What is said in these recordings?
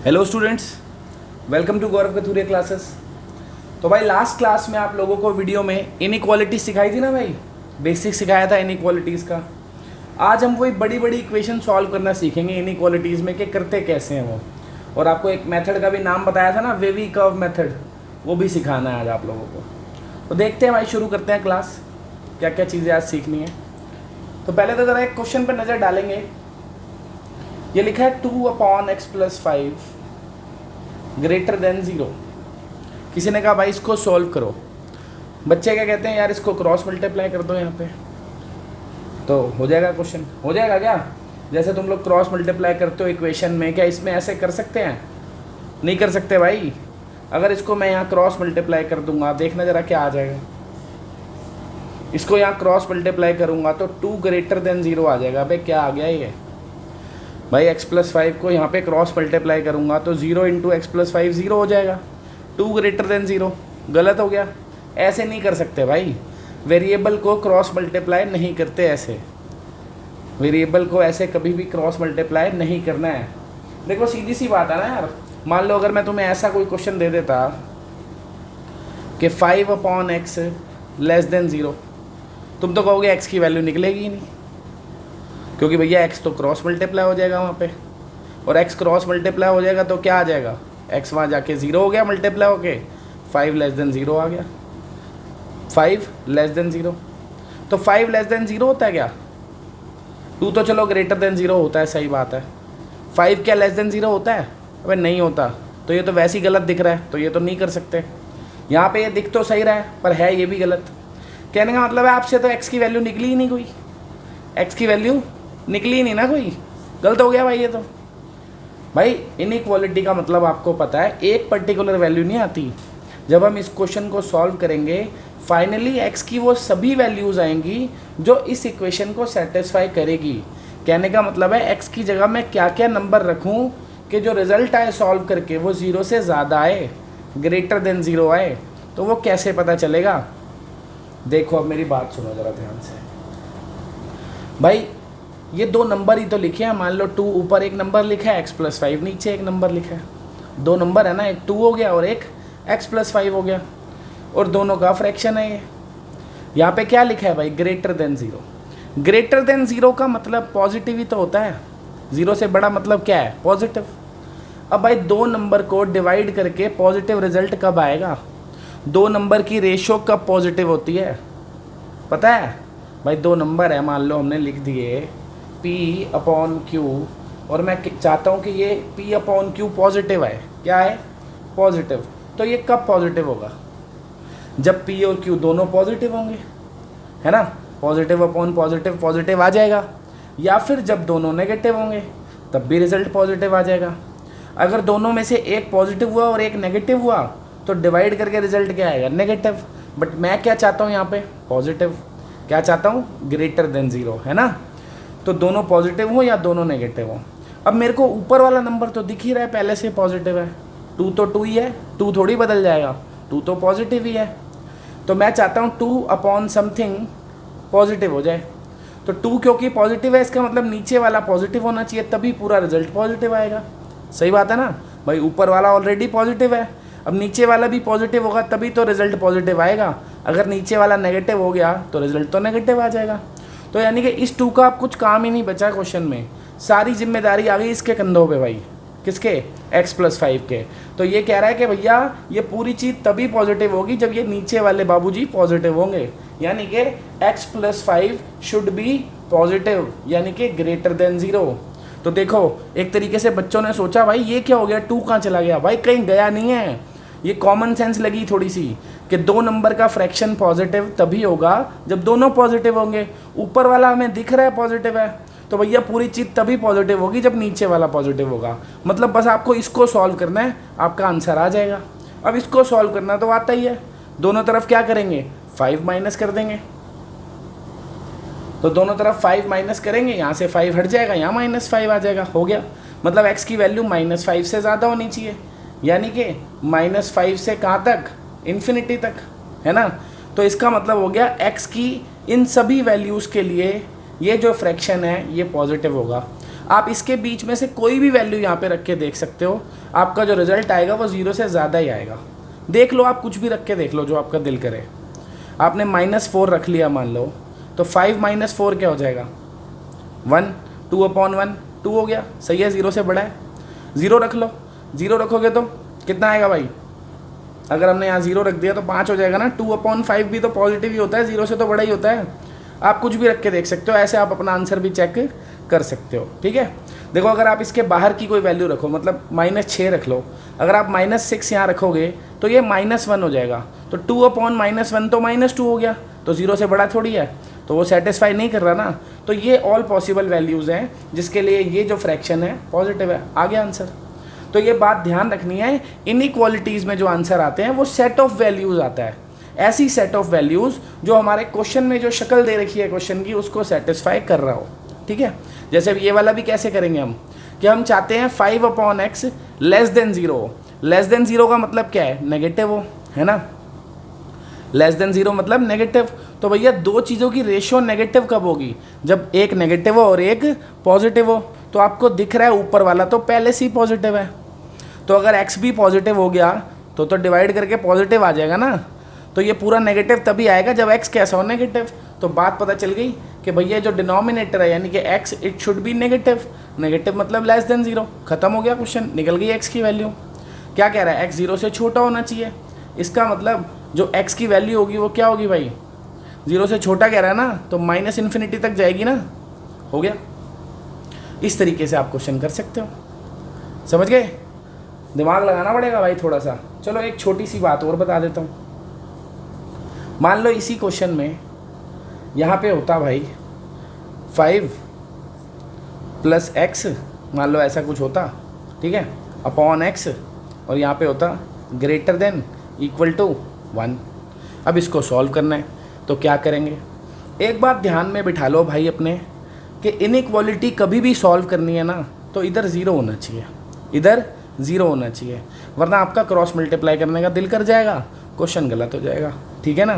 Hello students, welcome to Gaurav Kathuria classes. तो भाई last class में आप लोगों को वीडियो में इनइक्वालिटी सिखाई थी ना भाई, बेसिक सिखाया था इनइक्वालिटीज़ का। आज हम वही बड़ी बड़ी इक्वेशन सॉल्व करना सीखेंगे इनइक्वालिटीज़ में कि करते कैसे हैं वो। और आपको एक मेथड का भी नाम बताया था ना, वेवी कर्व मेथड, वो भी सिखाना है आज आप लोगों को। तो देखते हैं भाई, शुरू करते हैं क्लास, क्या क्या चीज़ें आज सीखनी है। तो पहले तो ज़रा एक क्वेश्चन पर नज़र डालेंगे। ये लिखा है 2/x+5 ग्रेटर देन 0। किसी ने कहा भाई इसको सॉल्व करो। बच्चे क्या कहते हैं, यार इसको क्रॉस मल्टीप्लाई कर दो यहाँ पे तो हो जाएगा क्वेश्चन। हो जाएगा क्या? जैसे तुम लोग क्रॉस मल्टीप्लाई करते हो इक्वेशन में, क्या इसमें ऐसे कर सकते हैं? नहीं कर सकते भाई। अगर इसको मैं यहाँ क्रॉस मल्टीप्लाई कर दूंगा, देखना ज़रा क्या आ जाएगा। इसको यहाँ क्रॉस मल्टीप्लाई करूँगा तो 2 ग्रेटर देन 0 आ जाएगा। भाई क्या आ गया ये भाई? x+5 को यहाँ पे क्रॉस मल्टीप्लाई करूँगा तो 0 × x+5 0 हो जाएगा। 2 ग्रेटर देन 0 गलत हो गया। ऐसे नहीं कर सकते भाई, वेरिएबल को क्रॉस मल्टीप्लाई नहीं करते ऐसे। वेरिएबल को ऐसे कभी भी क्रॉस मल्टीप्लाई नहीं करना है। देखो सीधी सी बात है ना यार। मान लो अगर मैं तुम्हें ऐसा कोई क्वेश्चन दे देता कि 5/x < 0, तुम तो कहोगे x की वैल्यू निकलेगी ही नहीं, क्योंकि भैया x तो क्रॉस मल्टीप्लाई हो जाएगा वहाँ पे, और x क्रॉस मल्टीप्लाई हो जाएगा तो क्या आ जाएगा? x वहाँ जाके 0 हो गया मल्टीप्लाई होके, 5 < 0 आ गया। 5 < 0 तो 5 < 0 होता है क्या? 2 तो चलो ग्रेटर देन 0 होता है, सही बात है। 5 क्या < 0 होता है? अबे नहीं होता। तो ये तो वैसे ही गलत दिख रहा है, तो ये तो नहीं कर सकते। यहाँ पे ये दिख तो सही रहा है, पर है ये भी गलत। कहने का मतलब है आपसे तो x की वैल्यू निकली ही नहीं कोई। x की वैल्यू निकली ही नहीं ना कोई, गलत हो गया भाई ये तो। भाई इनइक्वालिटी का मतलब आपको पता है, एक पर्टिकुलर वैल्यू नहीं आती। जब हम इस क्वेश्चन को सॉल्व करेंगे, फाइनली x की वो सभी वैल्यूज़ आएंगी जो इस इक्वेशन को सेटिस्फाई करेगी। कहने का मतलब है x की जगह मैं क्या क्या नंबर रखूं कि जो रिजल्ट आए सॉल्व करके वो 0 से ज़्यादा आए, ग्रेटर देन 0 आए। तो वो कैसे पता चलेगा? देखो अब मेरी बात सुनो ज़रा ध्यान से भाई। ये दो नंबर ही तो लिखे हैं। मान लो 2 ऊपर एक नंबर लिखा है, x+5 नीचे एक नंबर लिखा है। दो नंबर है ना, एक 2 हो गया और एक x+5 हो गया, और दोनों का फ्रैक्शन है ये। यहाँ पे क्या लिखा है भाई? Greater than 0। ग्रेटर देन 0 का मतलब पॉजिटिव ही तो होता है। 0 से बड़ा मतलब क्या है? पॉजिटिव। अब भाई दो नंबर को डिवाइड करके पॉजिटिव रिजल्ट कब आएगा? दो नंबर की रेशो कब पॉजिटिव होती है पता है भाई? दो नंबर है, मान लो हमने लिख दिए P/Q, और मैं चाहता हूँ कि ये P/Q पॉजिटिव है। क्या है? पॉजिटिव। तो ये कब पॉजिटिव होगा? जब P और Q दोनों पॉजिटिव होंगे, है ना? पॉजिटिव अपॉन पॉजिटिव पॉजिटिव आ जाएगा। या फिर जब दोनों नेगेटिव होंगे तब भी रिजल्ट पॉजिटिव आ जाएगा। अगर दोनों में से एक पॉजिटिव हुआ और एक नेगेटिव हुआ तो डिवाइड करके रिजल्ट क्या आएगा? नेगेटिव। बट मैं क्या चाहता हूँ यहाँ पे? पॉजिटिव। क्या चाहता हूँ? ग्रेटर देन 0, है ना? तो दोनों पॉजिटिव हो या दोनों नेगेटिव हो। अब मेरे को ऊपर वाला नंबर तो दिख ही रहा है, पहले से पॉजिटिव है। 2 तो 2 ही है, 2 थोड़ी बदल जाएगा, 2 तो पॉजिटिव ही है। तो मैं चाहता हूँ 2/समथिंग पॉजिटिव हो जाए। तो 2 क्योंकि पॉजिटिव है, इसका मतलब नीचे वाला पॉजिटिव होना चाहिए, तभी पूरा रिजल्ट पॉजिटिव आएगा। सही बात है ना भाई? ऊपर वाला ऑलरेडी पॉजिटिव है, अब नीचे वाला भी पॉजिटिव होगा तभी तो रिजल्ट पॉजिटिव आएगा। अगर नीचे वाला नेगेटिव हो गया तो रिजल्ट तो नेगेटिव आ जाएगा। तो यानी कि इस 2 का अब कुछ काम ही नहीं बचा क्वेश्चन में, सारी जिम्मेदारी आ गई इसके कंधों पे भाई। किसके? x+5 के। तो ये कह रहा है कि भैया ये पूरी चीज़ तभी पॉजिटिव होगी जब ये नीचे वाले बाबूजी पॉजिटिव होंगे, यानी कि x+5 शुड बी पॉजिटिव, यानी कि ग्रेटर देन 0। तो देखो एक तरीके से बच्चों ने सोचा भाई ये क्या हो गया, 2 कहाँ चला गया? भाई कहीं गया नहीं है, ये कॉमन सेंस लगी थोड़ी सी कि दो नंबर का फ्रैक्शन पॉजिटिव तभी होगा जब दोनों पॉजिटिव होंगे। ऊपर वाला हमें दिख रहा है पॉजिटिव है, तो भैया पूरी चीज़ तभी पॉजिटिव होगी जब नीचे वाला पॉजिटिव होगा। मतलब बस आपको इसको सॉल्व करना है, आपका आंसर आ जाएगा। अब इसको सॉल्व करना तो आता ही है। दोनों तरफ क्या करेंगे? 5 माइनस कर देंगे। तो दोनों तरफ 5 माइनस करेंगे, यहाँ से 5 हट जाएगा, यहाँ -5 आ जाएगा। हो गया। मतलब x की वैल्यू -5 से ज़्यादा होनी चाहिए, यानी कि -5 से कहाँ तक? इन्फिनिटी तक, है ना? तो इसका मतलब हो गया x की इन सभी वैल्यूज़ के लिए ये जो फ्रैक्शन है ये पॉजिटिव होगा। आप इसके बीच में से कोई भी वैल्यू यहाँ पे रख के देख सकते हो, आपका जो रिजल्ट आएगा वो 0 से ज़्यादा ही आएगा। देख लो, आप कुछ भी रख के देख लो जो आपका दिल करे। आपने -4 रख लिया मान लो, तो 5 - 4 क्या हो जाएगा? 1, 2/1, 2 हो गया, सही है, 0 से बड़ा है। 0 रख लो, 0 रखोगे तो कितना आएगा भाई? अगर हमने यहाँ 0 रख दिया तो 5 हो जाएगा ना। 2/5 भी तो पॉजिटिव ही होता है, 0 से तो बड़ा ही होता है। आप कुछ भी रख के देख सकते हो, ऐसे आप अपना आंसर भी चेक कर सकते हो, ठीक है। देखो, अगर आप इसके बाहर की कोई वैल्यू रखो, मतलब -6 रख लो, अगर आप -6 यहाँ रखोगे तो ये -1 हो जाएगा। तो 2/-1 तो -2 हो गया, तो 0 से बड़ा थोड़ी है, तो वो सेटिस्फाई नहीं कर रहा ना। तो ये ऑल पॉसिबल वैल्यूज़ हैं जिसके लिए ये जो फ्रैक्शन है पॉजिटिव है। आ गया आंसर। तो ये बात ध्यान रखनी है, इनइक्वालिटीज़ में जो आंसर आते हैं वो सेट ऑफ वैल्यूज़ आता है, ऐसी सेट ऑफ वैल्यूज़ जो हमारे क्वेश्चन में जो शक्ल दे रखी है क्वेश्चन की उसको सेटिस्फाई कर रहा हो, ठीक है। जैसे ये वाला भी कैसे करेंगे हम, कि हम चाहते हैं 5/x <0। <0 का मतलब क्या है? नेगेटिव हो, है ना। <0 मतलब नेगेटिव। तो भैया दो चीज़ों की रेशियो नेगेटिव कब होगी? जब एक नेगेटिव हो और एक पॉजिटिव हो। तो आपको दिख रहा है ऊपर वाला तो पहले से ही पॉजिटिव है, तो अगर x भी पॉजिटिव हो गया तो डिवाइड करके पॉजिटिव आ जाएगा ना। तो ये पूरा नेगेटिव तभी आएगा जब x कैसा हो? नेगेटिव। तो बात पता चल गई कि भैया जो डिनोमिनेटर है यानी कि x, it should be negative. Negative मतलब <0। खत्म हो गया क्वेश्चन, निकल गई x की वैल्यू। क्या कह रहा है? x 0 से छोटा होना चाहिए। इसका मतलब जो x की वैल्यू होगी वो क्या होगी भाई? 0 से छोटा कह रहा है ना, तो -∞ तक जाएगी ना। हो गया। इस तरीके से आप क्वेश्चन कर सकते हो, समझ गए? दिमाग लगाना पड़ेगा भाई थोड़ा सा। चलो एक छोटी सी बात और बता देता हूँ। मान लो इसी क्वेश्चन में यहाँ पे होता भाई 5 + x, मान लो ऐसा कुछ होता, ठीक है, /x, और यहाँ पे होता > 1। अब इसको सॉल्व करना है तो क्या करेंगे? एक बात ध्यान में बिठा लो भाई अपने, कि इनइक्वालिटी कभी भी सॉल्व करनी है ना तो इधर 0 होना चाहिए, इधर 0 होना चाहिए, वरना आपका क्रॉस मल्टीप्लाई करने का दिल कर जाएगा, क्वेश्चन गलत हो जाएगा, ठीक है ना।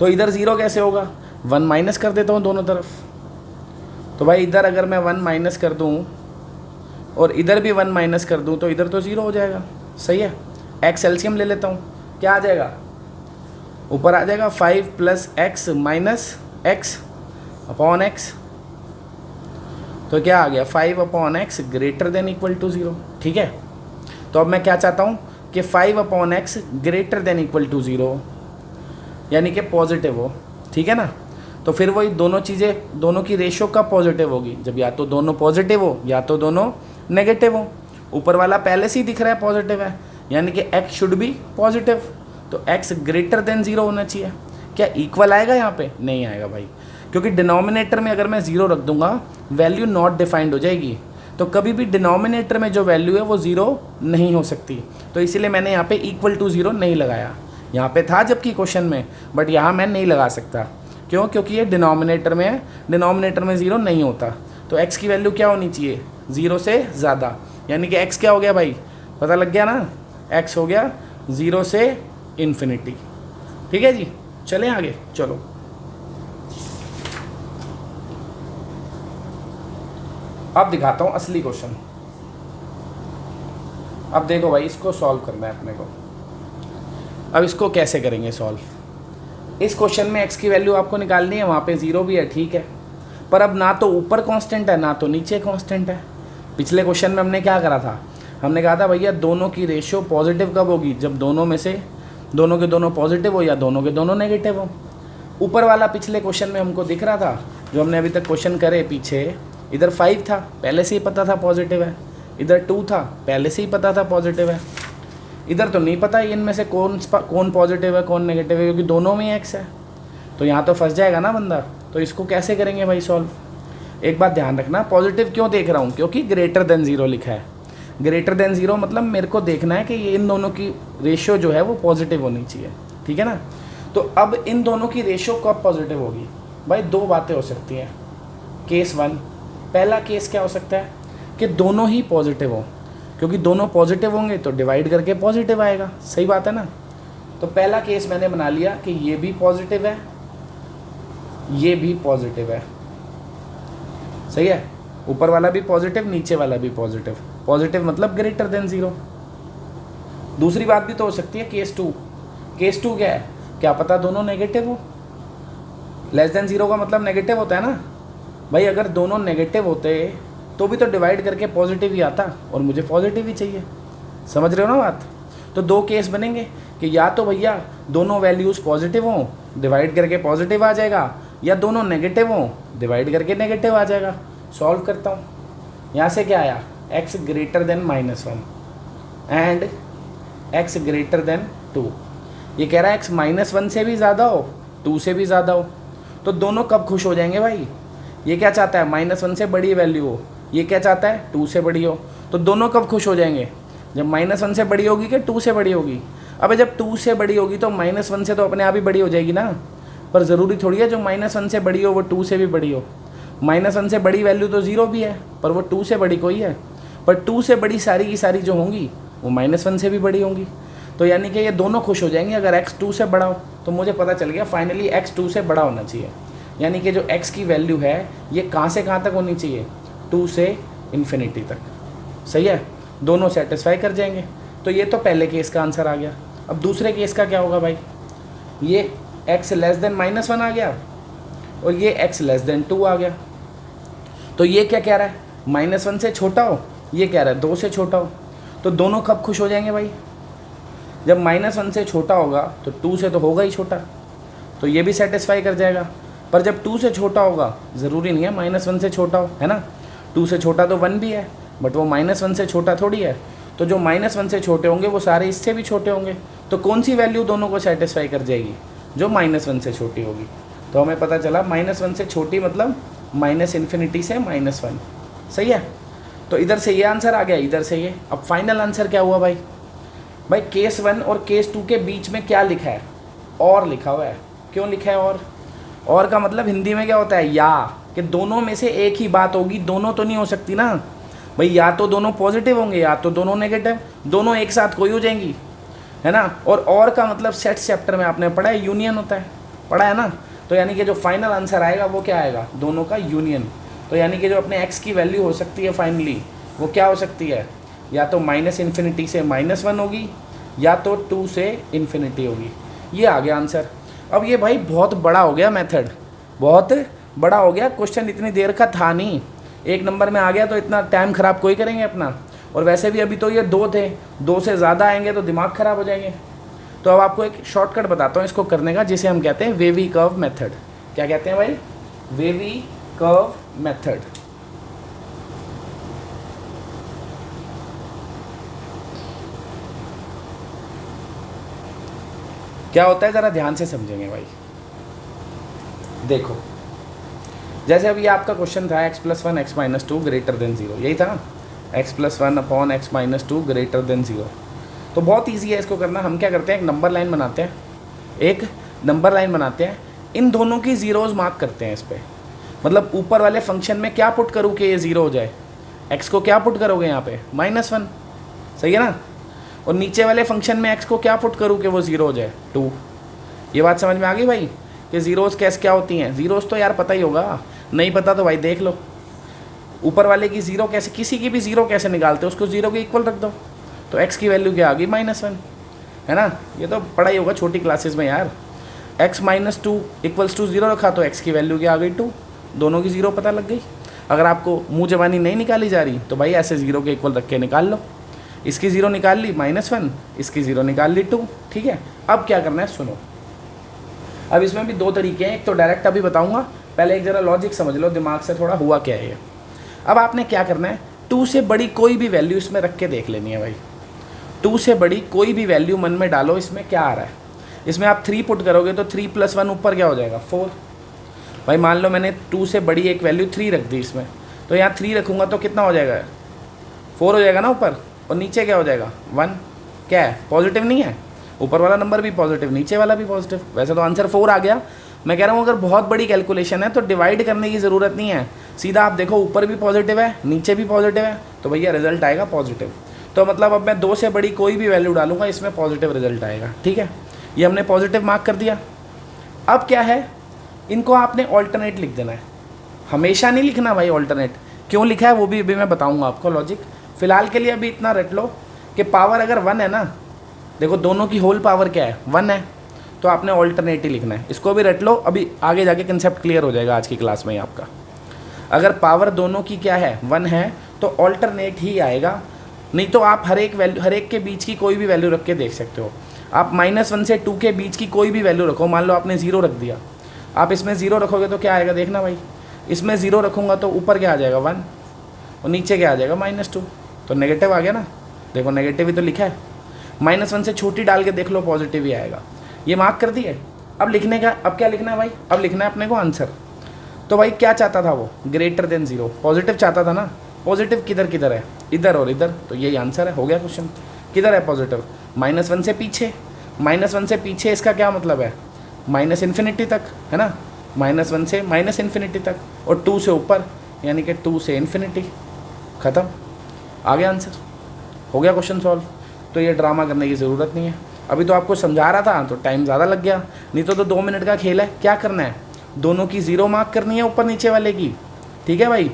तो इधर 0 कैसे होगा? 1 माइनस कर देता हूँ दोनों तरफ। तो भाई इधर अगर मैं 1 माइनस कर दूँ और इधर भी 1 माइनस कर दूँ तो इधर तो 0 हो जाएगा, सही है। x एलसीएम ले लेता हूँ, क्या आ जाएगा? ऊपर आ जाएगा 5 + x - x/x। तो क्या आ गया? 5/x > 0, ठीक है। तो अब मैं क्या चाहता हूँ कि 5/x > 0 यानी कि पॉजिटिव हो, ठीक है ना। तो फिर वही दोनों चीज़ें, दोनों की रेशियो कब पॉजिटिव होगी? जब या तो दोनों पॉजिटिव हो या तो दोनों नेगेटिव हो। ऊपर वाला पहले से ही दिख रहा है पॉजिटिव है, यानी कि x शुड बी पॉजिटिव, तो x > 0 होना चाहिए। क्या इक्वल आएगा यहाँ पे? नहीं आएगा भाई, क्योंकि डिनोमिनेटर में अगर मैं 0 रख दूंगा वैल्यू नॉट डिफाइंड हो जाएगी। तो कभी भी डिनोमिनेटर में जो वैल्यू है वो 0 नहीं हो सकती। तो इसीलिए मैंने यहाँ पे = 0 नहीं लगाया। यहाँ पे था जबकि क्वेश्चन में, बट यहाँ मैं नहीं लगा सकता। क्यों? क्योंकि ये डिनोमिनेटर में है, डिनोमिनेटर में 0 नहीं होता। तो x की वैल्यू क्या होनी चाहिए? 0 से ज़्यादा, यानी कि x क्या हो गया भाई? पता लग गया ना, x हो गया 0 से ∞, ठीक है जी। चलें आगे, चलो। अब दिखाता हूँ असली क्वेश्चन। अब देखो भाई, इसको सॉल्व करना है अपने को। अब इसको कैसे करेंगे सॉल्व? इस क्वेश्चन में x की वैल्यू आपको निकालनी है, वहाँ पे 0 भी है, ठीक है, पर अब ना तो ऊपर कांस्टेंट है ना तो नीचे कांस्टेंट है। पिछले क्वेश्चन में हमने क्या करा था? हमने कहा था भैया दोनों की रेशियो पॉजिटिव कब होगी? जब दोनों में से दोनों के दोनों पॉजिटिव हो या दोनों के दोनों नेगेटिव हो। ऊपर वाला पिछले क्वेश्चन में हमको दिख रहा था, जो हमने अभी तक क्वेश्चन करे पीछे, इधर 5 था, पहले से ही पता था पॉजिटिव है, इधर 2 था, पहले से ही पता था पॉजिटिव है, इधर तो नहीं पता इनमें से कौन पॉजिटिव है कौन नेगेटिव है, क्योंकि दोनों में x है। तो यहाँ तो फंस जाएगा ना बंदा। तो इसको कैसे करेंगे भाई सॉल्व? एक बात ध्यान रखना, पॉजिटिव क्यों देख रहा हूँ? क्योंकि > 0 लिखा है। > 0 मतलब मेरे को देखना है कि ये इन दोनों की रेशियो जो है वो पॉजिटिव होनी चाहिए, ठीक है ना। तो अब इन दोनों की रेशियो कब पॉजिटिव होगी? भाई दो बातें हो सकती हैं। केस 1, पहला केस क्या हो सकता है कि दोनों ही पॉजिटिव हो, क्योंकि दोनों पॉजिटिव होंगे तो डिवाइड करके पॉजिटिव आएगा, सही बात है ना। तो पहला केस मैंने बना लिया कि ये भी पॉजिटिव है, ये भी पॉजिटिव है, सही है। ऊपर वाला भी पॉजिटिव, नीचे वाला भी पॉजिटिव। पॉजिटिव मतलब ग्रेटर देन 0। दूसरी बात भी तो हो सकती है केस 2। केस 2 क्या है, क्या पता दोनों नेगेटिव हो। लेस देन 0 का मतलब नेगेटिव होता है ना भाई। अगर दोनों नेगेटिव होते तो भी तो डिवाइड करके पॉजिटिव ही आता, और मुझे पॉजिटिव ही चाहिए। समझ रहे हो ना बात। तो दो केस बनेंगे कि या तो भैया दोनों वैल्यूज़ पॉजिटिव हों, डिवाइड करके पॉजिटिव आ जाएगा, या दोनों नेगेटिव हों, डिवाइड करके नेगेटिव आ जाएगा। सॉल्व करता हूँ। यहाँ से क्या आया, x greater than -1 and x greater than 2। ये कह रहा है x -1 से भी ज़्यादा हो, 2 से भी ज़्यादा हो। तो दोनों कब खुश हो जाएंगे भाई। ये क्या चाहता है, -1 से बड़ी वैल्यू हो। ये क्या चाहता है, 2 से बड़ी हो। तो दोनों कब खुश हो जाएंगे, जब -1 से बड़ी होगी कि 2 से बड़ी होगी। अबे जब 2 से बड़ी होगी तो -1 से तो अपने आप ही बड़ी हो जाएगी ना। पर ज़रूरी थोड़ी है जो -1 से बड़ी हो वो 2 से भी बड़ी हो। -1 से बड़ी वैल्यू तो 0 भी है, पर वो 2 से बड़ी कोई है। पर 2 से बड़ी सारी की सारी जो होंगी वो -1 से भी बड़ी होंगी। तो यानी कि ये दोनों खुश हो जाएंगे अगर x 2 से बड़ा हो। तो मुझे पता चल गया फाइनली x 2 से बड़ा होना चाहिए। यानी कि जो x की वैल्यू है ये कहाँ से कहाँ तक होनी चाहिए, 2 से इन्फिनिटी तक। सही है, दोनों सेटिस्फाई कर जाएंगे। तो ये तो पहले केस का आंसर आ गया। अब दूसरे केस का क्या होगा भाई, ये x लेस देन -1 आ गया और ये x लेस देन 2 आ गया। तो ये क्या कह रहा है, -1 से छोटा हो, ये कह रहा है 2 से छोटा हो। तो दोनों कब खुश हो जाएंगे भाई, जब -1 से छोटा होगा तो 2 से तो होगा ही छोटा, तो ये भी सेटिस्फाई कर जाएगा। पर जब 2 से छोटा होगा, ज़रूरी नहीं है -1 से छोटा हो, है ना। 2 से छोटा तो 1 भी है, बट वो -1 से छोटा थोड़ी है। तो जो -1 से छोटे होंगे वो सारे इससे भी छोटे होंगे। तो कौन सी वैल्यू दोनों को सेटिस्फाई कर जाएगी, जो -1 से छोटी होगी। तो हमें पता चला -1 से छोटी मतलब -∞ से -1। सही है। तो इधर से ये आंसर आ गया, इधर से ये। अब फाइनल आंसर क्या हुआ भाई, केस 1 और केस 2 के बीच में क्या लिखा है, और लिखा हुआ है। क्यों लिखा है और का मतलब हिंदी में क्या होता है, या कि दोनों में से एक ही बात होगी। दोनों तो नहीं हो सकती ना भाई, या तो दोनों पॉजिटिव होंगे या तो दोनों नेगेटिव, दोनों एक साथ कोई हो जाएंगी, है ना। और का मतलब सेट्स चैप्टर में आपने पढ़ा है, यूनियन होता है, पढ़ा है ना। तो यानी कि जो फाइनल आंसर आएगा वो क्या आएगा, दोनों का यूनियन। तो यानी कि जो अपने x की वैल्यू हो सकती है फाइनली, वो क्या हो सकती है, या तो -∞ से -1 होगी, या तो 2 से इन्फिनिटी होगी। ये आ गया आंसर। अब ये भाई बहुत बड़ा हो गया मेथड, बहुत बड़ा हो गया। क्वेश्चन इतनी देर का था नहीं, 1 नंबर में आ गया तो इतना टाइम ख़राब कोई करेंगे अपना। और वैसे भी अभी तो ये 2 थे, 2 से ज़्यादा आएंगे तो दिमाग ख़राब हो जाएंगे। तो अब आपको एक शॉर्टकट बताता हूँ इसको करने का, जिसे हम कहते हैं वेवी कर्व मेथड। क्या कहते हैं भाई, वेवी कर्व मेथड। क्या होता है ज़रा ध्यान से समझेंगे भाई। देखो, जैसे अभी आपका क्वेश्चन था x + 1 x - 2 ग्रेटर देन 0, यही था ना, x + 1 upon x - 2 greater than 0। तो बहुत ईजी है इसको करना। हम क्या करते हैं, एक नंबर लाइन बनाते हैं, इन दोनों की ज़ीरोज़ मार्क करते हैं इस पर। मतलब ऊपर वाले फंक्शन में क्या पुट करूँ कि ये 0 हो जाए, x को क्या पुट करोगे यहाँ पे, -1, सही है ना। और नीचे वाले फंक्शन में x को क्या पुट करूँ कि वो 0 हो जाए, 2। ये बात समझ में आ गई भाई कि ज़ीरोज़ कैसे क्या होती हैं। ज़ीरोज़ तो यार पता ही होगा, नहीं पता तो भाई देख लो। ऊपर वाले की 0 कैसे, किसी की भी 0 कैसे निकालते हो, उसको 0 के इक्वल रख दो, तो x की वैल्यू क्या आ गई, -1, है ना। ये तो पढ़ा ही होगा छोटी क्लासेस में यार। x - 2 = 0 रखा तो x की वैल्यू क्या आ गई, 2। दोनों की 0 पता लग गई। अगर आपको मुँह जबानी नहीं निकाली जा रही तो भाई ऐसे 0 के इक्वल रख के निकाल लो। इसकी 0 निकाल ली -1, इसकी 0 निकाल ली 2, ठीक है। अब क्या करना है सुनो। अब इसमें भी 2 तरीके हैं, एक तो डायरेक्ट अभी बताऊंगा, पहले एक ज़रा लॉजिक समझ लो दिमाग से, थोड़ा हुआ क्या है ये। अब आपने क्या करना है, 2 से बड़ी कोई भी वैल्यू इसमें रख के देख लेनी है भाई। 2 से बड़ी कोई भी वैल्यू मन में डालो, इसमें क्या आ रहा है। इसमें आप 3 पुट करोगे तो 3 + 1 ऊपर क्या हो जाएगा, 4। भाई मान लो मैंने 2 से बड़ी एक वैल्यू 3 रख दी इसमें, तो यहाँ 3 रखूँगा तो कितना हो जाएगा, 4 हो जाएगा ना ऊपर, और नीचे क्या हो जाएगा, 1। क्या है, पॉजिटिव नहीं है, ऊपर वाला नंबर भी पॉजिटिव, नीचे वाला भी पॉजिटिव। वैसे तो आंसर 4 आ गया। मैं कह रहा हूँ अगर बहुत बड़ी कैलकुलेशन है तो डिवाइड करने की ज़रूरत नहीं है, सीधा आप देखो ऊपर भी पॉजिटिव है नीचे भी पॉजिटिव है, तो भैया रिजल्ट आएगा पॉजिटिव। तो मतलब अब मैं 2 से बड़ी कोई भी वैल्यू डालूंगा इसमें पॉजिटिव रिजल्ट आएगा, ठीक है। ये हमने पॉजिटिव मार्क कर दिया। अब क्या है, इनको आपने ऑल्टरनेट लिख देना है। हमेशा नहीं लिखना भाई ऑल्टरनेट, क्यों लिखा है वो भी अभी मैं बताऊंगा आपको लॉजिक। फिलहाल के लिए अभी इतना रट लो कि पावर अगर 1 है ना, देखो दोनों की होल पावर क्या है 1 है, तो आपने ऑल्टरनेट ही लिखना है। इसको भी रट लो, अभी आगे जाके कंसेप्ट क्लियर हो जाएगा आज की क्लास में ही आपका। अगर पावर दोनों की क्या है 1 है तो ऑल्टरनेट ही आएगा, नहीं तो आप हर एक के बीच की कोई भी वैल्यू रख के देख सकते हो। आप -1 से 2 के बीच की कोई भी वैल्यू रखो, मान लो आपने 0 रख दिया, आप इसमें 0 रखोगे तो क्या आएगा देखना भाई, इसमें 0 रखूँगा तो ऊपर क्या आ जाएगा 1 और नीचे क्या आ जाएगा -2, तो नेगेटिव आ गया ना। देखो नेगेटिव ही तो लिखा है, -1 से छोटी डाल के देख लो पॉजिटिव ही आएगा। ये मार्क कर दिए। अब लिखने का, अब क्या लिखना है भाई, अब लिखना है अपने को आंसर। तो भाई क्या चाहता था वो, >0 पॉजिटिव चाहता था ना। पॉजिटिव किधर किधर है, इधर और इधर, तो यही आंसर है, हो गया क्वेश्चन। किधर है पॉजिटिव, -1 से पीछे, -1 से पीछे इसका क्या मतलब है -∞ तक, है ना, -1 से -∞ तक, और 2 से ऊपर यानी कि 2 से ∞, ख़त्म, आ गया आंसर, हो गया क्वेश्चन सॉल्व। तो ये ड्रामा करने की ज़रूरत नहीं है। अभी तो आपको समझा रहा था तो टाइम ज़्यादा लग गया, नहीं तो 2 मिनट का खेल है। क्या करना है, दोनों की 0 मार्क करनी है ऊपर नीचे वाले की, ठीक है भाई।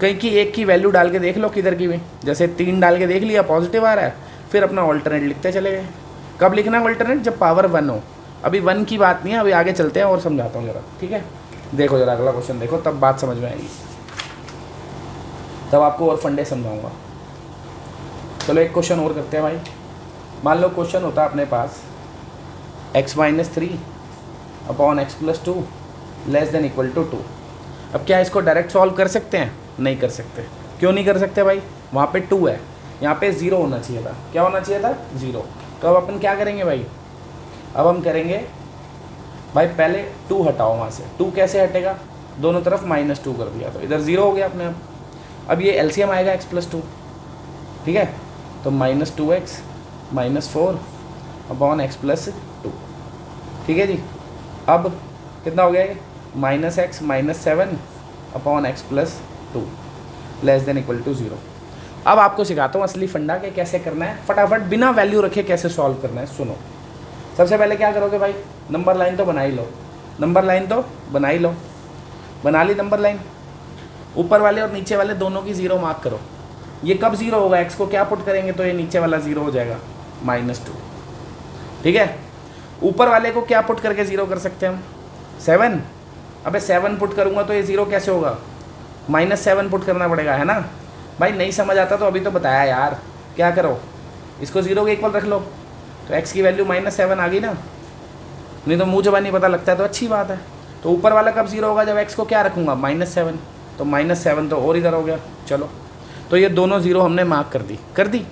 कहीं की एक की वैल्यू डाल के देख लो किधर की भी, जैसे 3 डाल के देख लिया पॉजिटिव आ रहा है, फिर अपना ऑल्टरनेट लिखते चले गए। कब लिखना है ऑल्टरनेट, जब पावर 1 हो। अभी 1 की बात नहीं है, अभी आगे चलते हैं और समझाता हूँ ज़रा, ठीक है। देखो ज़रा अगला क्वेश्चन देखो, तब बात समझ में आएगी, तब आपको और फंडे समझाऊँगा। चलो एक क्वेश्चन और करते हैं भाई। मान लो क्वेश्चन होता है अपने पास x - 3 अपॉन x + 2 <= 2। अब क्या इसको डायरेक्ट सॉल्व कर सकते हैं, नहीं कर सकते। क्यों नहीं कर सकते भाई, वहाँ पे 2 है, यहाँ पे 0 होना चाहिए था। क्या होना चाहिए था, 0। तो अब अपन क्या करेंगे भाई, अब हम करेंगे भाई, पहले 2 हटाओ वहाँ से। 2 कैसे हटेगा, दोनों तरफ -2 कर दिया तो इधर 0 हो गया अपने आप। अब ये एलसीएम आएगा x + 2, ठीक है, तो -2x - 4 अपॉन x + 2, ठीक है जी। अब कितना हो गया ये, -x - 7 अपॉन x + 2 <= 0। अब आपको सिखाता हूँ असली फंडा के कैसे करना है, फटाफट बिना वैल्यू रखे कैसे सॉल्व करना है। सुनो, सबसे पहले क्या करोगे भाई, नंबर लाइन तो बना ही लो, नंबर लाइन तो बना ही लो, बना ली नंबर लाइन। ऊपर वाले और नीचे वाले दोनों की 0 मार्क करो। ये कब 0 होगा, x को क्या पुट करेंगे तो ये नीचे वाला 0 हो जाएगा -2, ठीक है। ऊपर वाले को क्या पुट करके 0 कर सकते हैं हम, 7। अबे 7 पुट करूँगा तो ये 0 कैसे होगा, -7 पुट करना पड़ेगा, है ना भाई। नहीं समझ आता तो अभी तो बताया यार, क्या करो, इसको 0 के इक्वल रख लो, तो x की वैल्यू -7 आ गई ना। नहीं तो मुँह जबानी पता लगता है तो अच्छी बात है। तो ऊपर वाला कब 0 होगा, जब x को क्या रखूँगा -7, तो -7 तो और इधर हो गया। चलो, तो ये दोनों 0 हमने मार्क कर दी।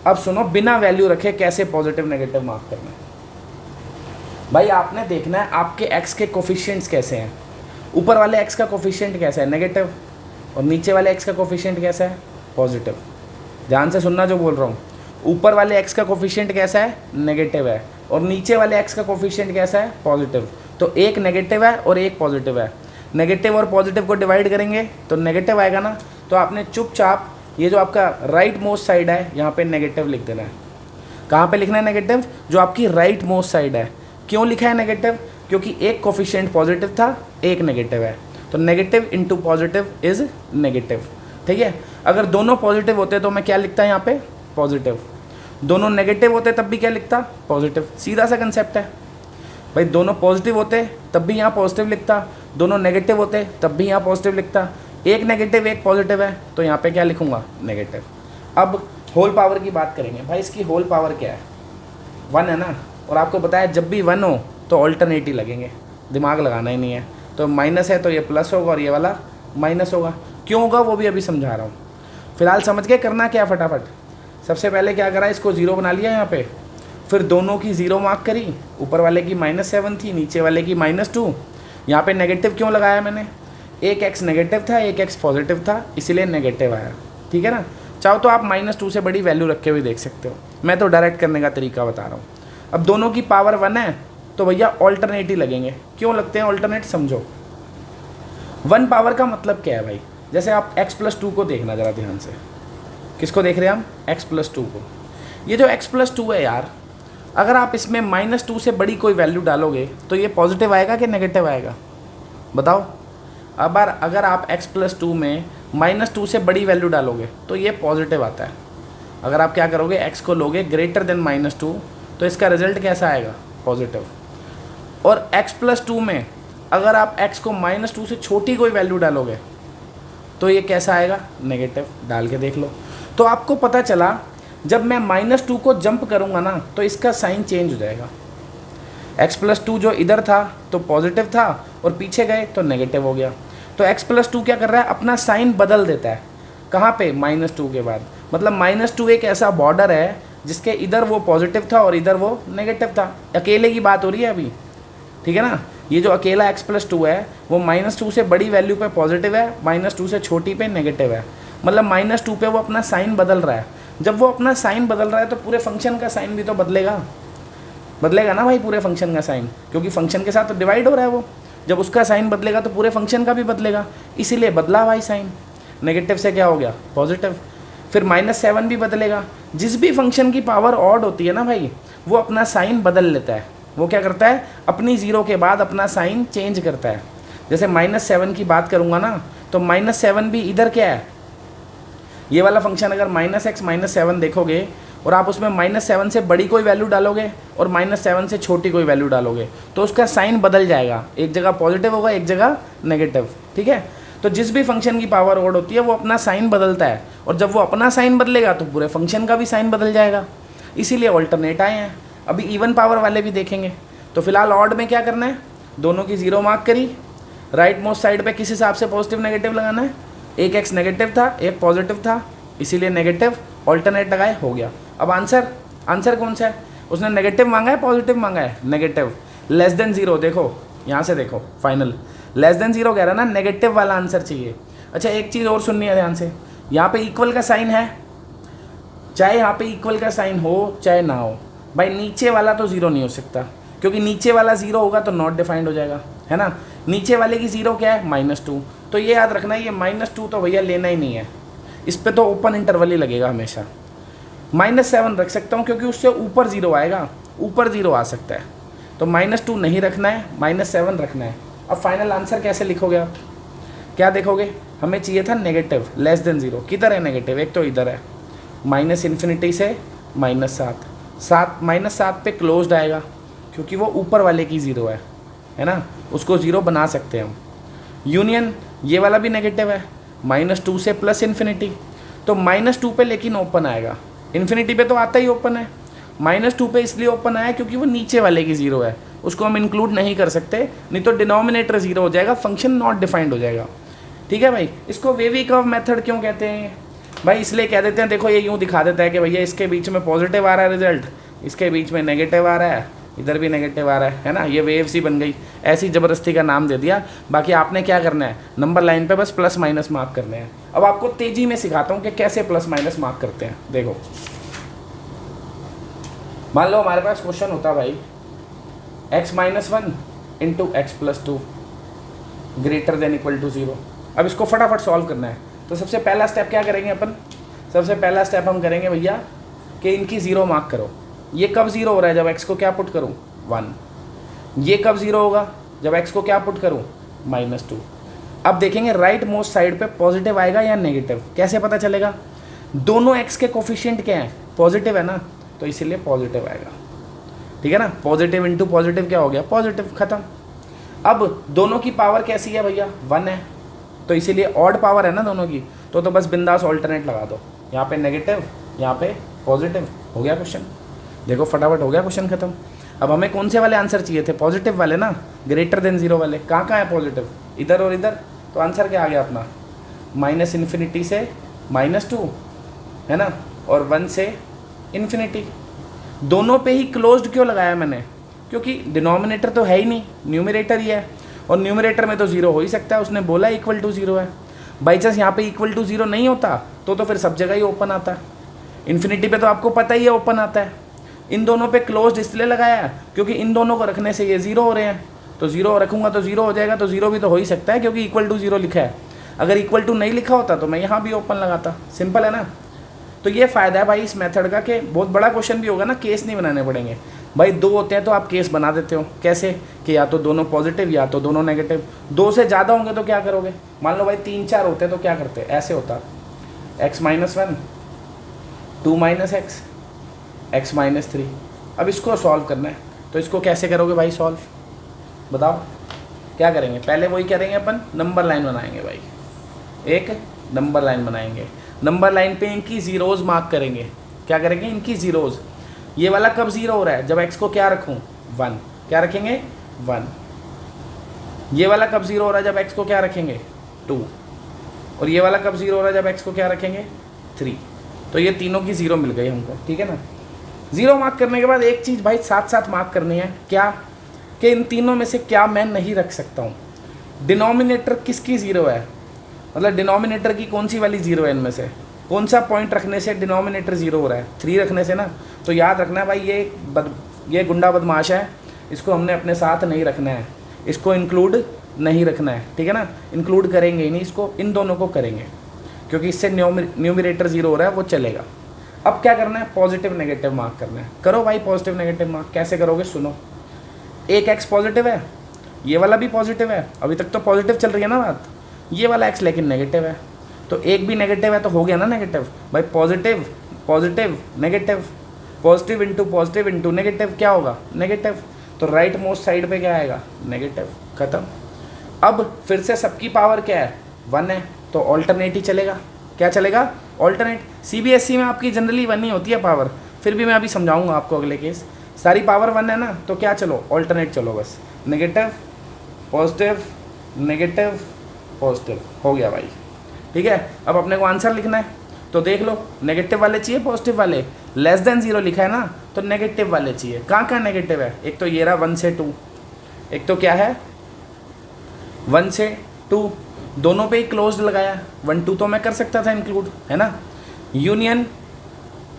अब सुनो, बिना वैल्यू रखे कैसे पॉजिटिव नेगेटिव मार्क करना है भाई। आपने देखना है आपके x के कोफिशिएंट्स कैसे हैं। ऊपर वाले x का कोफिशिएंट कैसा है, नेगेटिव, और नीचे वाले x का कोफिशिएंट कैसा है, पॉजिटिव। ध्यान से सुनना जो बोल रहा हूँ, ऊपर वाले x का कोफिशिएंट कैसा है, नेगेटिव है, और नीचे वाले x का कोफिशिएंट कैसा है, पॉजिटिव। तो एक नेगेटिव है और एक पॉजिटिव है। नेगेटिव और पॉजिटिव को डिवाइड करेंगे तो नेगेटिव आएगा ना। तो आपने चुपचाप ये जो आपका राइट मोस्ट साइड है यहाँ पे नेगेटिव लिख देना है। कहाँ पे लिखना है नेगेटिव, जो आपकी राइट मोस्ट साइड है। क्यों लिखा है नेगेटिव, क्योंकि एक कोफिशिएंट पॉजिटिव था, एक नेगेटिव है, तो negative into positive is negative, ठीक है। अगर दोनों पॉजिटिव होते तो मैं क्या लिखता यहाँ पे, पॉजिटिव। दोनों नेगेटिव होते तब भी क्या लिखता, पॉजिटिव। सीधा सा कंसेप्ट है भाई। दोनों पॉजिटिव होते तब भी यहाँ पॉजिटिव लिखता, दोनों नेगेटिव होते तब भी यहाँ पॉजिटिव लिखता। एक नेगेटिव एक पॉजिटिव है तो यहाँ पे क्या लिखूँगा, नेगेटिव। अब होल पावर की बात करेंगे भाई। इसकी होल पावर क्या है, 1 है ना। और आपको बताया जब भी 1 हो तो ऑल्टरनेट ही लगेंगे, दिमाग लगाना ही नहीं है। तो माइनस है तो ये प्लस होगा और ये वाला माइनस होगा। क्यों होगा वो भी अभी समझा रहा हूँ। फिलहाल समझ के करना क्या, फटाफट। सबसे पहले क्या करा, इसको 0 बना लिया यहाँ पे, फिर दोनों की 0 मार्क करी। ऊपर वाले की -7 थी, नीचे वाले की -2। यहाँ पे नेगेटिव क्यों लगाया मैंने, एक x नेगेटिव था एक x पॉजिटिव था, इसीलिए नेगेटिव आया, ठीक है ना। चाहो तो आप -2 से बड़ी वैल्यू रख के भी देख सकते हो, मैं तो डायरेक्ट करने का तरीका बता रहा हूँ। अब दोनों की पावर 1 है तो भैया ऑल्टरनेट ही लगेंगे। क्यों लगते हैं ऑल्टरनेट, समझो। 1 पावर का मतलब क्या है भाई, जैसे आप x + 2 को देखना ज़रा ध्यान से। किसको देख रहे हैं हम, x + 2 को। ये जो x + 2 है यार, अगर आप इसमें -2 से बड़ी कोई वैल्यू डालोगे तो ये पॉजिटिव आएगा कि नेगेटिव आएगा, बताओ। अब अगर आप x + 2 में -2 से बड़ी वैल्यू डालोगे तो ये पॉजिटिव आता है। अगर आप क्या करोगे, x को लोगे ग्रेटर देन -2 तो इसका रिजल्ट कैसा आएगा, पॉजिटिव। और x+2 में अगर आप x को -2 से छोटी कोई वैल्यू डालोगे तो ये कैसा आएगा, नेगेटिव। डाल के देख लो। तो आपको पता चला जब मैं -2 को जंप करूँगा ना तो इसका साइन चेंज हो जाएगा। x+2 जो इधर था तो पॉजिटिव था और पीछे गए तो नेगेटिव हो गया। तो x+2 क्या कर रहा है, अपना साइन बदल देता है। कहाँ पे, -2 के बाद। मतलब -2 एक ऐसा बॉर्डर है जिसके इधर वो पॉजिटिव था और इधर वो नेगेटिव था। अकेले की बात हो रही है अभी, ठीक है ना। ये जो अकेला x+2 है वो -2 से बड़ी वैल्यू पे पॉजिटिव है, -2 से छोटी पे नेगेटिव है। मतलब -2 पे वो अपना साइन बदल रहा है। जब वो अपना साइन बदल रहा है तो पूरे फंक्शन का साइन भी तो बदलेगा ना भाई, पूरे फंक्शन का साइन, क्योंकि फंक्शन के साथ तो डिवाइड हो रहा है वो। जब उसका साइन बदलेगा तो पूरे फंक्शन का भी बदलेगा, इसीलिए बदला भाई साइन। नेगेटिव से क्या हो गया, पॉजिटिव। फिर -7 भी बदलेगा। जिस भी फंक्शन की पावर ऑड होती है ना भाई, वो अपना साइन बदल लेता है। वो क्या करता है, अपनी 0 के बाद अपना साइन चेंज करता है। जैसे -7 की बात करूँगा ना तो -7 भी इधर क्या है, ये वाला फंक्शन अगर -x -7 देखोगे और आप उसमें -7 से बड़ी कोई वैल्यू डालोगे और -7 से छोटी कोई वैल्यू डालोगे तो उसका साइन बदल जाएगा। एक जगह पॉजिटिव होगा, एक जगह नेगेटिव, ठीक है। तो जिस भी फंक्शन की पावर ऑड होती है वो अपना साइन बदलता है, और जब वो अपना साइन बदलेगा तो पूरे फंक्शन का भी साइन बदल जाएगा। इसीलिए ऑल्टरनेट आए हैं। अभी इवन पावर वाले भी देखेंगे। तो फिलहाल ऑड में क्या करना है, दोनों की 0 मार्क करी। राइट मोस्ट साइड पे किस हिसाब से पॉजिटिव नेगेटिव लगाना है, एक x नेगेटिव था एक पॉजिटिव था, इसीलिए नेगेटिव। ऑल्टरनेट लगाए, हो गया। अब आंसर कौन सा है, उसने नेगेटिव मांगा है पॉजिटिव मांगा है, नेगेटिव। लेस देन 0, देखो यहाँ से देखो, फाइनल लेस देन 0 कह रहा है ना, नेगेटिव वाला आंसर चाहिए। अच्छा एक चीज़ और सुननी है ध्यान से, यहाँ पे इक्वल का साइन है, चाहे यहाँ पे इक्वल का साइन हो चाहे ना हो भाई, नीचे वाला तो 0 नहीं हो सकता, क्योंकि नीचे वाला 0 होगा तो नॉट डिफाइंड हो जाएगा, है ना। नीचे वाले की 0 क्या है, -2। तो ये याद रखना है, ये -2 तो भैया लेना ही नहीं है, इस पर तो ओपन इंटरवल ही लगेगा हमेशा। -7 रख सकता हूँ क्योंकि उससे ऊपर 0 आएगा, ऊपर 0 आ सकता है, तो -2 नहीं रखना है, -7 रखना है। अब फाइनल आंसर कैसे लिखोगे आप, क्या देखोगे, हमें चाहिए था नेगेटिव लेस देन 0। किधर है नेगेटिव, एक तो इधर है, -∞ से -7 -7 पे क्लोज्ड आएगा क्योंकि वो ऊपर वाले की 0 है ना, उसको 0 बना सकते हैं हम। यूनियन ये वाला भी नेगेटिव है, -2 से +∞, तो -2 पे लेकिन ओपन आएगा, इन्फिनिटी पे तो आता ही ओपन है। -2 पे इसलिए ओपन आया क्योंकि वो नीचे वाले की 0 है, उसको हम इंक्लूड नहीं कर सकते, नहीं तो डिनोमिनेटर 0 हो जाएगा, फंक्शन नॉट डिफाइंड हो जाएगा, ठीक है भाई। इसको वेवी कर्व मेथड क्यों कहते हैं भाई, इसलिए कह देते हैं, देखो ये यूँ दिखा देता है कि भैया इसके बीच में पॉजिटिव आ रहा है रिजल्ट, इसके बीच में नेगेटिव आ रहा है, इधर भी नेगेटिव आ रहा है ना, ये वेव सी बन गई। ऐसी ज़बरदस्ती का नाम दे दिया। बाकी आपने क्या करना है, नंबर लाइन पे बस प्लस माइनस मार्क करने हैं। अब आपको तेज़ी में सिखाता हूँ कि कैसे प्लस माइनस मार्क करते हैं। देखो मान लो हमारे पास क्वेश्चन होता भाई x - 1 into x+2 greater than equal to 0। अब इसको फटाफट सॉल्व करना है, तो सबसे पहला स्टेप क्या करेंगे अपन, सबसे पहला स्टेप हम करेंगे भैया कि इनकी 0 मार्क करो। ये कब 0 हो रहा है, जब x को क्या पुट करूँ, 1। ये कब 0 होगा, जब x को क्या पुट करूँ, -2। अब देखेंगे राइट मोस्ट साइड पे पॉजिटिव आएगा या नेगेटिव, कैसे पता चलेगा, दोनों x के कोफिशिएंट क्या हैं, पॉजिटिव है ना, तो इसीलिए पॉजिटिव आएगा, ठीक है ना। पॉजिटिव इंटू पॉजिटिव क्या हो गया, पॉजिटिव, खत्म। अब दोनों की पावर कैसी है भैया, 1 है, तो इसीलिए ऑड पावर है ना दोनों की, तो बस बिंदास ऑल्टरनेट लगा दो, यहाँ पे नेगेटिव यहाँ पे पॉजिटिव, हो गया क्वेश्चन। देखो फटाफट हो गया क्वेश्चन खत्म। अब हमें कौन से वाले आंसर चाहिए थे, पॉजिटिव वाले ना, ग्रेटर देन 0 वाले। कहाँ कहाँ है पॉजिटिव, इधर और इधर, तो आंसर क्या आ गया अपना, -∞ से -2 है ना, और 1 से इन्फिनिटी। दोनों पे ही क्लोज्ड क्यों लगाया मैंने, क्योंकि डिनोमिनेटर तो है ही नहीं, न्यूमरेटर ही है, और न्यूमरेटर में तो 0 हो ही सकता है, उसने बोला इक्वल टू 0 है। बाई चांस यहाँ पे इक्वल टू 0 नहीं होता तो फिर सब जगह ही ओपन आता है, इन्फिनिटी पे तो आपको पता ही है ओपन आता है। इन दोनों पे क्लोज्ड इसलिए लगाया क्योंकि इन दोनों को रखने से ये 0 हो रहे हैं, तो 0 रखूँगा तो 0 हो जाएगा, तो 0 भी तो हो ही सकता है क्योंकि इक्वल टू 0 लिखा है। अगर इक्वल टू नहीं लिखा होता तो मैं यहाँ भी ओपन लगाता, सिंपल है ना। तो ये फ़ायदा है भाई इस मेथड का कि बहुत बड़ा क्वेश्चन भी होगा ना, केस नहीं बनाने पड़ेंगे। भाई दो होते हैं तो आप केस बना देते हो, कैसे कि या तो दोनों पॉजिटिव या तो दोनों नेगेटिव। दो से ज़्यादा होंगे तो क्या करोगे, मान लो भाई 3 4 होते हैं तो क्या करते हैं, ऐसे होता x-1 2 x x-3। अब इसको सॉल्व करना है तो इसको कैसे करोगे भाई सॉल्व, बताओ क्या करेंगे। पहले वही करेंगे अपन, नंबर लाइन बनाएंगे भाई, एक नंबर लाइन बनाएंगे। नंबर लाइन पे इनकी ज़ीरोज़ मार्क करेंगे। क्या करेंगे, इनकी ज़ीरोज़। ये वाला कब ज़ीरो हो रहा है, जब x को क्या रखूँ 1, क्या रखेंगे 1। ये वाला कब ज़ीरो हो रहा है, जब x को क्या रखेंगे 2। और ये वाला कब ज़ीरो हो रहा है, जब x को क्या रखेंगे 3। तो ये तीनों की ज़ीरो मिल गई हमको, ठीक है ना। ज़ीरो मार्क करने के बाद एक चीज़ भाई साथ साथ मार्क करनी है, क्या कि इन तीनों में से क्या मैं नहीं रख सकता हूँ। डिनोमिनेटर किसकी ज़ीरो है, मतलब डिनोमिनेटर की कौन सी वाली ज़ीरो है, इनमें से कौन सा पॉइंट रखने से डिनोमिनेटर ज़ीरो हो रहा है, 3 रखने से ना। तो याद रखना है भाई, ये गुंडा बदमाश है, इसको हमने अपने साथ नहीं रखना है, इसको इंक्लूड नहीं रखना है, ठीक है ना। इंक्लूड करेंगे ही नहीं इसको, इन दोनों को करेंगे क्योंकि इससे न्यूमरेटर ज़ीरो हो रहा है, वो चलेगा। अब क्या करना है, पॉजिटिव नेगेटिव मार्क करना है। करो भाई पॉजिटिव नेगेटिव मार्क, कैसे करोगे सुनो। एक x पॉजिटिव है, ये वाला भी पॉजिटिव है, अभी तक तो पॉजिटिव चल रही है ना बात। ये वाला x लेकिन नेगेटिव है, तो एक भी नेगेटिव है तो हो गया ना नेगेटिव भाई। Positive positive negative, positive into negative क्या होगा, नेगेटिव। तो राइट मोस्ट साइड पे क्या आएगा, नेगेटिव, ख़त्म। अब फिर से सबकी पावर क्या है 1 है, तो ऑल्टरनेट ही चलेगा। क्या चलेगा, ऑल्टरनेट। CBSE में आपकी जनरली 1 ही होती है पावर, फिर भी मैं अभी समझाऊंगा आपको अगले केस। सारी पावर 1 है ना, तो क्या चलो ऑल्टरनेट चलो बस, नेगेटिव पॉजिटिव नेगेटिव पॉजिटिव, हो गया भाई, ठीक है। अब अपने को आंसर लिखना है, तो देख लो नेगेटिव वाले चाहिए पॉजिटिव वाले, लेस देन 0 लिखा है ना, तो नेगेटिव वाले चाहिए। कहाँ कहाँ नेगेटिव है, एक तो ये रहा 1 से 2, एक तो क्या है 1 से 2, दोनों पे ही क्लोज लगाया। 1 2 तो मैं कर सकता था इंक्लूड, है ना। यूनियन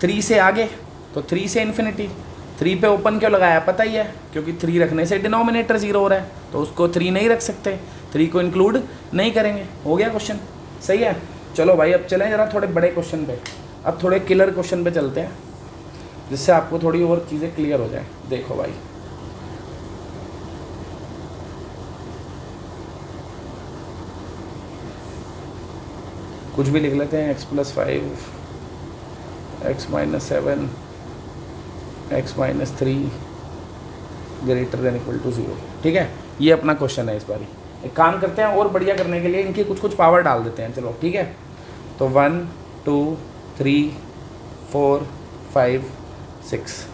3 से आगे, तो 3 से इन्फिनिटी। 3 पे ओपन क्यों लगाया, पता ही है, क्योंकि 3 रखने से डिनोमिनेटर 0 हो रहा है, तो उसको 3 नहीं रख सकते, 3 को इंक्लूड नहीं करेंगे। हो गया क्वेश्चन, सही है। चलो भाई अब चलें ज़रा थोड़े बड़े क्वेश्चन पे, अब थोड़े किलर क्वेश्चन पे चलते हैं, जिससे आपको थोड़ी और चीज़ें क्लियर हो जाए। देखो भाई, कुछ भी लिख लेते हैं, x+5 x-7 x-3 > 0, ठीक है। ये अपना क्वेश्चन है इस बारी। एक काम करते हैं और बढ़िया करने के लिए इनकी कुछ पावर डाल देते हैं, चलो ठीक है। तो 1 2 3 4 5 6,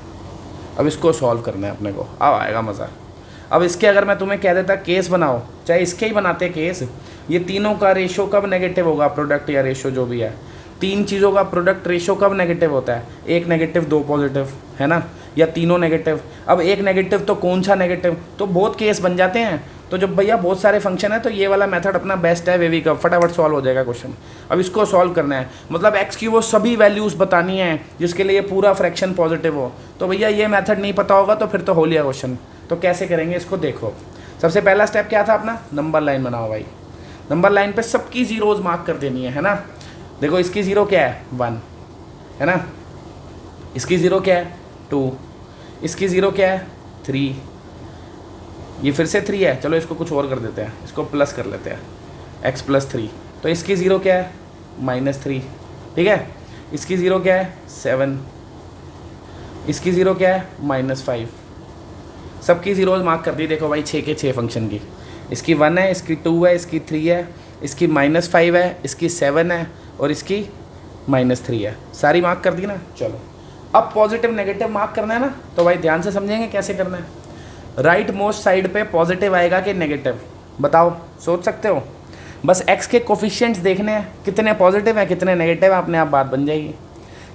अब इसको सॉल्व करना है अपने को, अब आएगा मज़ा। अब इसके अगर मैं तुम्हें कह देता केस बनाओ, चाहे इसके ही बनाते केस, ये तीनों का रेशो कब नेगेटिव होगा, प्रोडक्ट या रेशो जो भी है, 3 चीज़ों का प्रोडक्ट रेशो कब नेगेटिव होता है, 1 नेगेटिव 2 पॉजिटिव, है ना, या तीनों नेगेटिव। अब एक नेगेटिव तो कौन सा नेगेटिव, तो बहुत केस बन जाते हैं। तो जब भैया बहुत सारे फंक्शन है तो ये वाला मेथड अपना बेस्ट है, वेवी का फटाफट सॉल्व हो जाएगा क्वेश्चन। अब इसको सॉल्व करना है, मतलब x की वो सभी वैल्यूज़ बतानी है जिसके लिए पूरा फ्रैक्शन पॉजिटिव हो। तो भैया ये मेथड नहीं पता होगा तो फिर तो हो लिया क्वेश्चन। तो कैसे करेंगे इसको, देखो सबसे पहला स्टेप क्या था अपना, नंबर लाइन बनाओ भाई। नंबर लाइन पे सबकी ज़ीरोज़ मार्क कर देनी है ना। देखो इसकी ज़ीरो क्या है 1, है ना, इसकी ज़ीरो क्या है 2, इसकी ज़ीरो क्या है 3, ये फिर से 3 है, चलो इसको कुछ और कर देते हैं, इसको प्लस कर लेते हैं, x+3। तो इसकी ज़ीरो क्या है -3, ठीक है। इसकी ज़ीरो क्या है 7, इसकी ज़ीरो क्या है -5। सबकी ज़ीरोज़ मार्क कर दी। देखो भाई 6 के 6 फंक्शन की, इसकी 1 है, इसकी 2 है, इसकी 3 है, इसकी -5 है, इसकी 7 है और इसकी -3 है, सारी मार्क कर दी ना। चलो अब पॉजिटिव नेगेटिव मार्क करना है ना, तो भाई ध्यान से समझेंगे कैसे करना है। राइट मोस्ट साइड पे पॉजिटिव आएगा कि नेगेटिव, बताओ, सोच सकते हो। बस x के कोफिशिएंट्स देखने हैं, कितने पॉजिटिव हैं कितने नेगेटिव हैं, अपने आप बात बन जाएगी।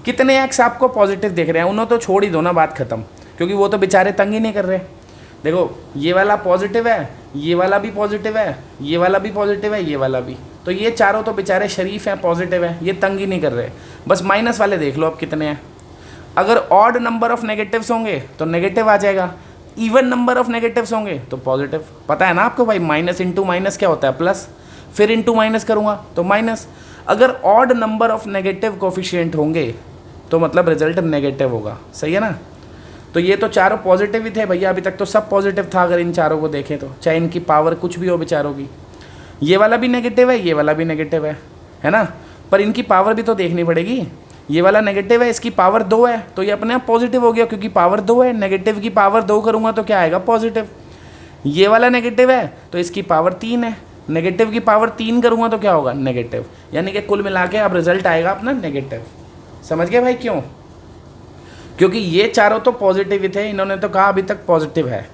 कितने x आपको पॉजिटिव दिख रहे हैं उन्होंने तो छोड़ ही दो ना, बात खत्म, क्योंकि वो तो बेचारे तंग ही नहीं कर रहे। देखो ये वाला पॉजिटिव है, ये वाला भी पॉजिटिव है, ये वाला भी पॉजिटिव है, ये वाला भी, तो ये चारों तो बेचारे शरीफ हैं, पॉजिटिव हैं, ये तंग ही नहीं कर रहे। बस माइनस वाले देख लो अब कितने हैं। अगर ऑड नंबर ऑफ नेगेटिव्स होंगे तो नेगेटिव आ जाएगा, इवन नंबर ऑफ नेगेटिव्स होंगे तो पॉजिटिव। पता है ना आपको भाई, माइनस इंटू माइनस क्या होता है, प्लस, फिर इंटू माइनस करूँगा तो माइनस। अगर odd number of negative coefficient होंगे तो मतलब रिजल्ट नेगेटिव होगा, सही है ना। तो ये तो चारों पॉजिटिव ही थे भैया, अभी तक तो सब पॉजिटिव था अगर इन चारों को देखें तो, चाहे इनकी पावर कुछ भी हो बेचारों की। ये वाला भी नेगेटिव है, ये वाला भी नेगेटिव है ना, पर इनकी पावर भी तो देखनी पड़ेगी। ये वाला नेगेटिव है, इसकी पावर 2 है, तो ये अपने आप पॉजिटिव हो गया क्योंकि पावर 2 है। नेगेटिव की पावर 2 करूँगा तो क्या आएगा, पॉजिटिव। ये वाला नेगेटिव है तो इसकी पावर 3 है, नेगेटिव की पावर 3 करूँगा तो क्या होगा, नेगेटिव। यानी कि कुल मिला के अब रिजल्ट आएगा अपना नेगेटिव। समझ गए भाई क्यों? क्योंकि ये चारों तो पॉजिटिव ही थे, इन्होंने तो कहा अभी तक पॉजिटिव है।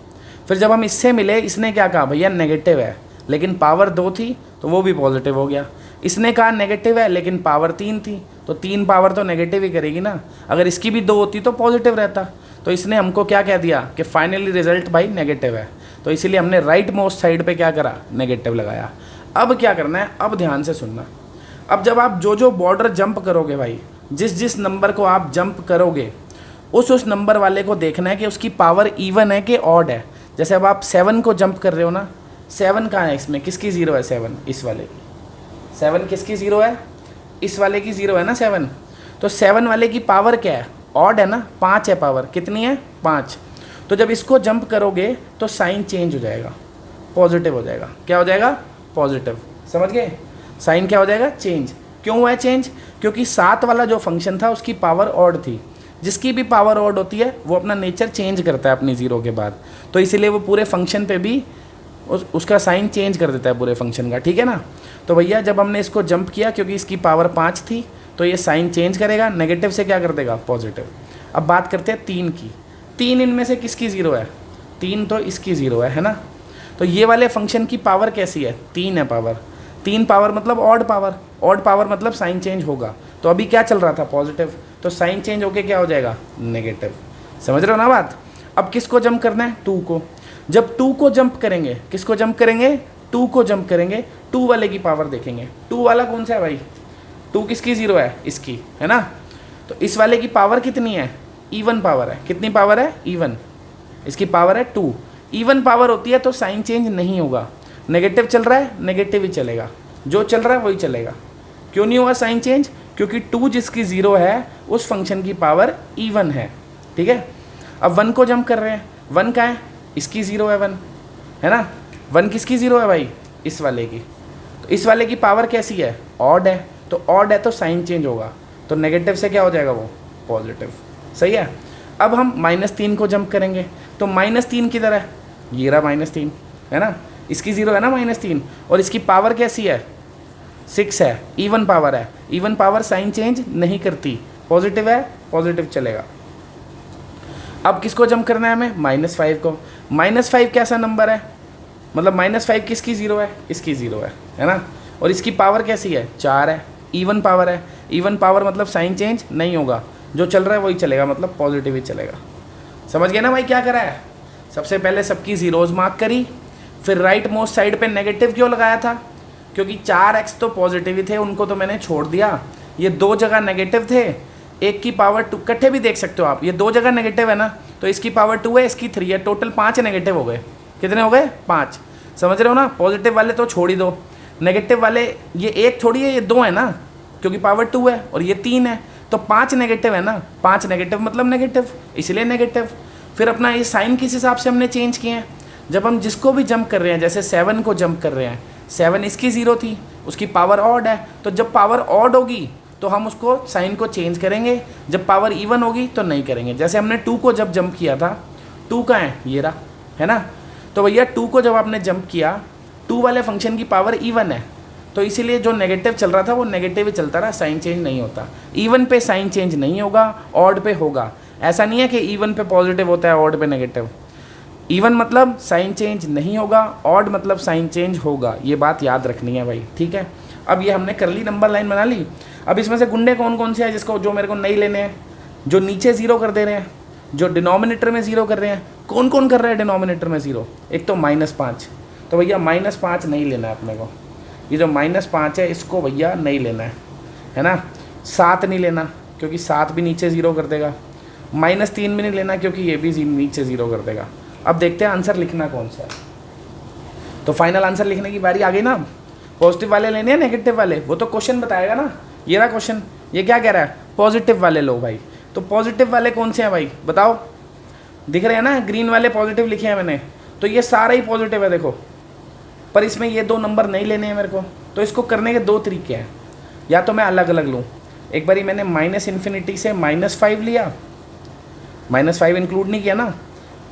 फिर जब हम इससे मिले, इसने क्या कहा, भैया नेगेटिव है, लेकिन पावर 2 थी तो वो भी पॉजिटिव हो गया। इसने कहा नेगेटिव है लेकिन पावर 3 थी, तो 3 पावर तो नेगेटिव ही करेगी ना। अगर इसकी भी 2 होती तो पॉजिटिव रहता। तो इसने हमको क्या कह दिया कि फाइनली रिजल्ट भाई नेगेटिव है, तो इसीलिए हमने राइट मोस्ट साइड पे क्या करा, नेगेटिव लगाया। अब क्या करना है, अब ध्यान से सुनना। अब जब आप जो बॉर्डर जंप करोगे भाई, जिस नंबर को आप जंप करोगे उस नंबर वाले को देखना है कि उसकी पावर इवन है कि ऑड है। जैसे अब आप 7 को जंप कर रहे हो ना, 7 कहाँ है इसमें, किसकी 0 है, 7 इस वाले की। 7 किसकी 0 है, इस वाले की 0 है ना 7। तो 7 वाले की पावर क्या है, ऑड है ना, 5 है पावर, कितनी है, 5। तो जब इसको जंप करोगे तो साइन चेंज हो जाएगा, पॉजिटिव हो जाएगा। क्या हो जाएगा, पॉजिटिव। समझ गए, साइन क्या हो जाएगा, चेंज। क्यों हुआ है चेंज, क्योंकि 7 वाला जो फंक्शन था उसकी पावर ऑड थी। जिसकी भी पावर ऑड होती है वो अपना नेचर चेंज करता है अपनी 0 के बाद, तो इसीलिए वो पूरे फंक्शन पे भी उसका साइन चेंज कर देता है पूरे फंक्शन का, ठीक है ना। तो भैया जब हमने इसको जंप किया, क्योंकि इसकी पावर 5 थी तो ये साइन चेंज करेगा, नेगेटिव से क्या कर देगा, पॉजिटिव। अब बात करते हैं 3 की। 3 इनमें से किसकी 0 है, 3 तो इसकी 0 है ना। तो ये वाले फंक्शन की पावर कैसी है, 3 है पावर। 3 पावर मतलब ऑड पावर, ऑड पावर मतलब साइन चेंज होगा। तो अभी क्या चल रहा था, पॉजिटिव, तो साइन चेंज होके क्या हो जाएगा, नेगेटिव। समझ रहे हो ना बात। अब किसको जंप करना है, 2 को। जब 2 को जंप करेंगे, किसको जंप करेंगे, 2 को जंप करेंगे, 2 वाले की पावर देखेंगे। 2 वाला कौन सा है भाई, 2 किसकी 0 है, इसकी, है ना। तो इस वाले की पावर कितनी है, इवन पावर है। कितनी पावर है, इवन। इसकी पावर है 2। इवन पावर होती है तो साइन चेंज नहीं होगा। नेगेटिव चल रहा है, नेगेटिव ही चलेगा, जो चल रहा है वही चलेगा। क्यों नहीं होगा साइन चेंज, क्योंकि 2 जिसकी 0 है उस फंक्शन की पावर इवन है, ठीक है। अब 1 को जंप कर रहे हैं, 1 का है, इसकी 0 है 1, है ना। 1 किसकी 0 है भाई, इस वाले की। तो इस वाले की पावर कैसी है, ऑड है, तो ऑड है तो साइन चेंज होगा, तो नेगेटिव से क्या हो जाएगा, वो पॉजिटिव। सही है। अब हम -3 को जंप करेंगे, तो -3 किधर है, ये रहा -3, है ना। इसकी 0 है ना -3, और इसकी पावर कैसी है, 6 है, इवन पावर है। इवन पावर साइन चेंज नहीं करती, पॉजिटिव है, पॉजिटिव चलेगा। अब किसको जंप करना है हमें, -5 को। -5 कैसा नंबर है, मतलब -5 किसकी 0 है, इसकी 0 है ना। और इसकी पावर कैसी है, 4 है, इवन पावर है। इवन पावर मतलब साइन चेंज नहीं होगा, जो चल रहा है वही चलेगा, मतलब पॉजिटिव ही चलेगा। समझ गए ना भाई क्या करा है। सबसे पहले सबकी 0s मार्क करी, फिर राइट मोस्ट साइड पे नेगेटिव क्यों लगाया था, क्योंकि 4x तो पॉजिटिव ही थे, उनको तो मैंने छोड़ दिया। ये 2 जगह नेगेटिव थे, एक की पावर 2, इकट्ठे भी देख सकते हो आप, ये 2 जगह नेगेटिव है ना, तो इसकी पावर 2 है, इसकी 3 है, टोटल 5 नेगेटिव हो गए। कितने हो गए, 5। समझ रहे हो ना। पॉजिटिव वाले तो छोड़ ही दो, नेगेटिव वाले, ये 1 थोड़ी है, ये 2 है ना, क्योंकि पावर 2 है और ये 3 है, तो 5 नेगेटिव है ना। 5 नेगेटिव मतलब नेगेटिव, इसलिए नेगेटिव। फिर अपना ये साइन किस हिसाब से हमने चेंज किए हैं, जब हम जिसको भी जंप कर रहे हैं, जैसे 7 को जंप कर रहे हैं, 7 इसकी 0 थी, उसकी पावर ऑड है, तो जब पावर ऑड होगी तो हम उसको साइन को चेंज करेंगे, जब पावर इवन होगी तो नहीं करेंगे। जैसे हमने 2 को जब जंप किया था, 2 का है, ये रहा, है ना। तो भैया 2 को जब आपने जंप किया, 2 वाले फंक्शन की पावर इवन है, तो इसीलिए जो नेगेटिव चल रहा था वो नेगेटिव ही चलता रहा, साइन चेंज नहीं होता। इवन पे साइन चेंज नहीं होगा, ऑड पे होगा। ऐसा नहीं है कि इवन पे पॉजिटिव होता है, ऑड पे नेगेटिव। इवन मतलब साइन चेंज नहीं होगा, ऑड मतलब साइन चेंज होगा। ये बात याद रखनी है भाई, ठीक है। अब ये हमने कर ली, नंबर लाइन बना ली। अब इसमें से गुंडे कौन कौन से हैं जिसको, जो मेरे को नहीं लेने हैं, जो नीचे 0 कर दे रहे हैं, जो डिनोमिनेटर में 0 कर रहे हैं। कौन कौन कर रहा है डिनोमिनेटर में 0, एक तो -5, तो भैया -5 नहीं लेना है अपने को। ये जो -5 है इसको भैया नहीं लेना है ना। 7 नहीं लेना, क्योंकि 7 भी नीचे 0 कर देगा। -3 भी नहीं लेना, क्योंकि ये भी नीचे 0 कर देगा। अब देखते हैं आंसर लिखना कौन सा है। तो फाइनल आंसर लिखने की बारी आ गई ना। पॉजिटिव वाले लेने हैं, नेगेटिव वाले, वो तो क्वेश्चन बताएगा ना। ये रहा क्वेश्चन, ये क्या कह रहा है, पॉजिटिव वाले लो भाई। तो पॉजिटिव वाले कौन से हैं भाई, बताओ। दिख रहे हैं ना, ग्रीन वाले पॉजिटिव लिखे हैं मैंने, तो ये सारा ही पॉजिटिव है देखो, पर इसमें ये 2 नंबर नहीं लेने हैं मेरे को। तो इसको करने के 2 तरीके हैं, या तो मैं अलग अलग लूँ, एक बारी मैंने -∞ से -5 लिया, -5 इंक्लूड नहीं किया ना,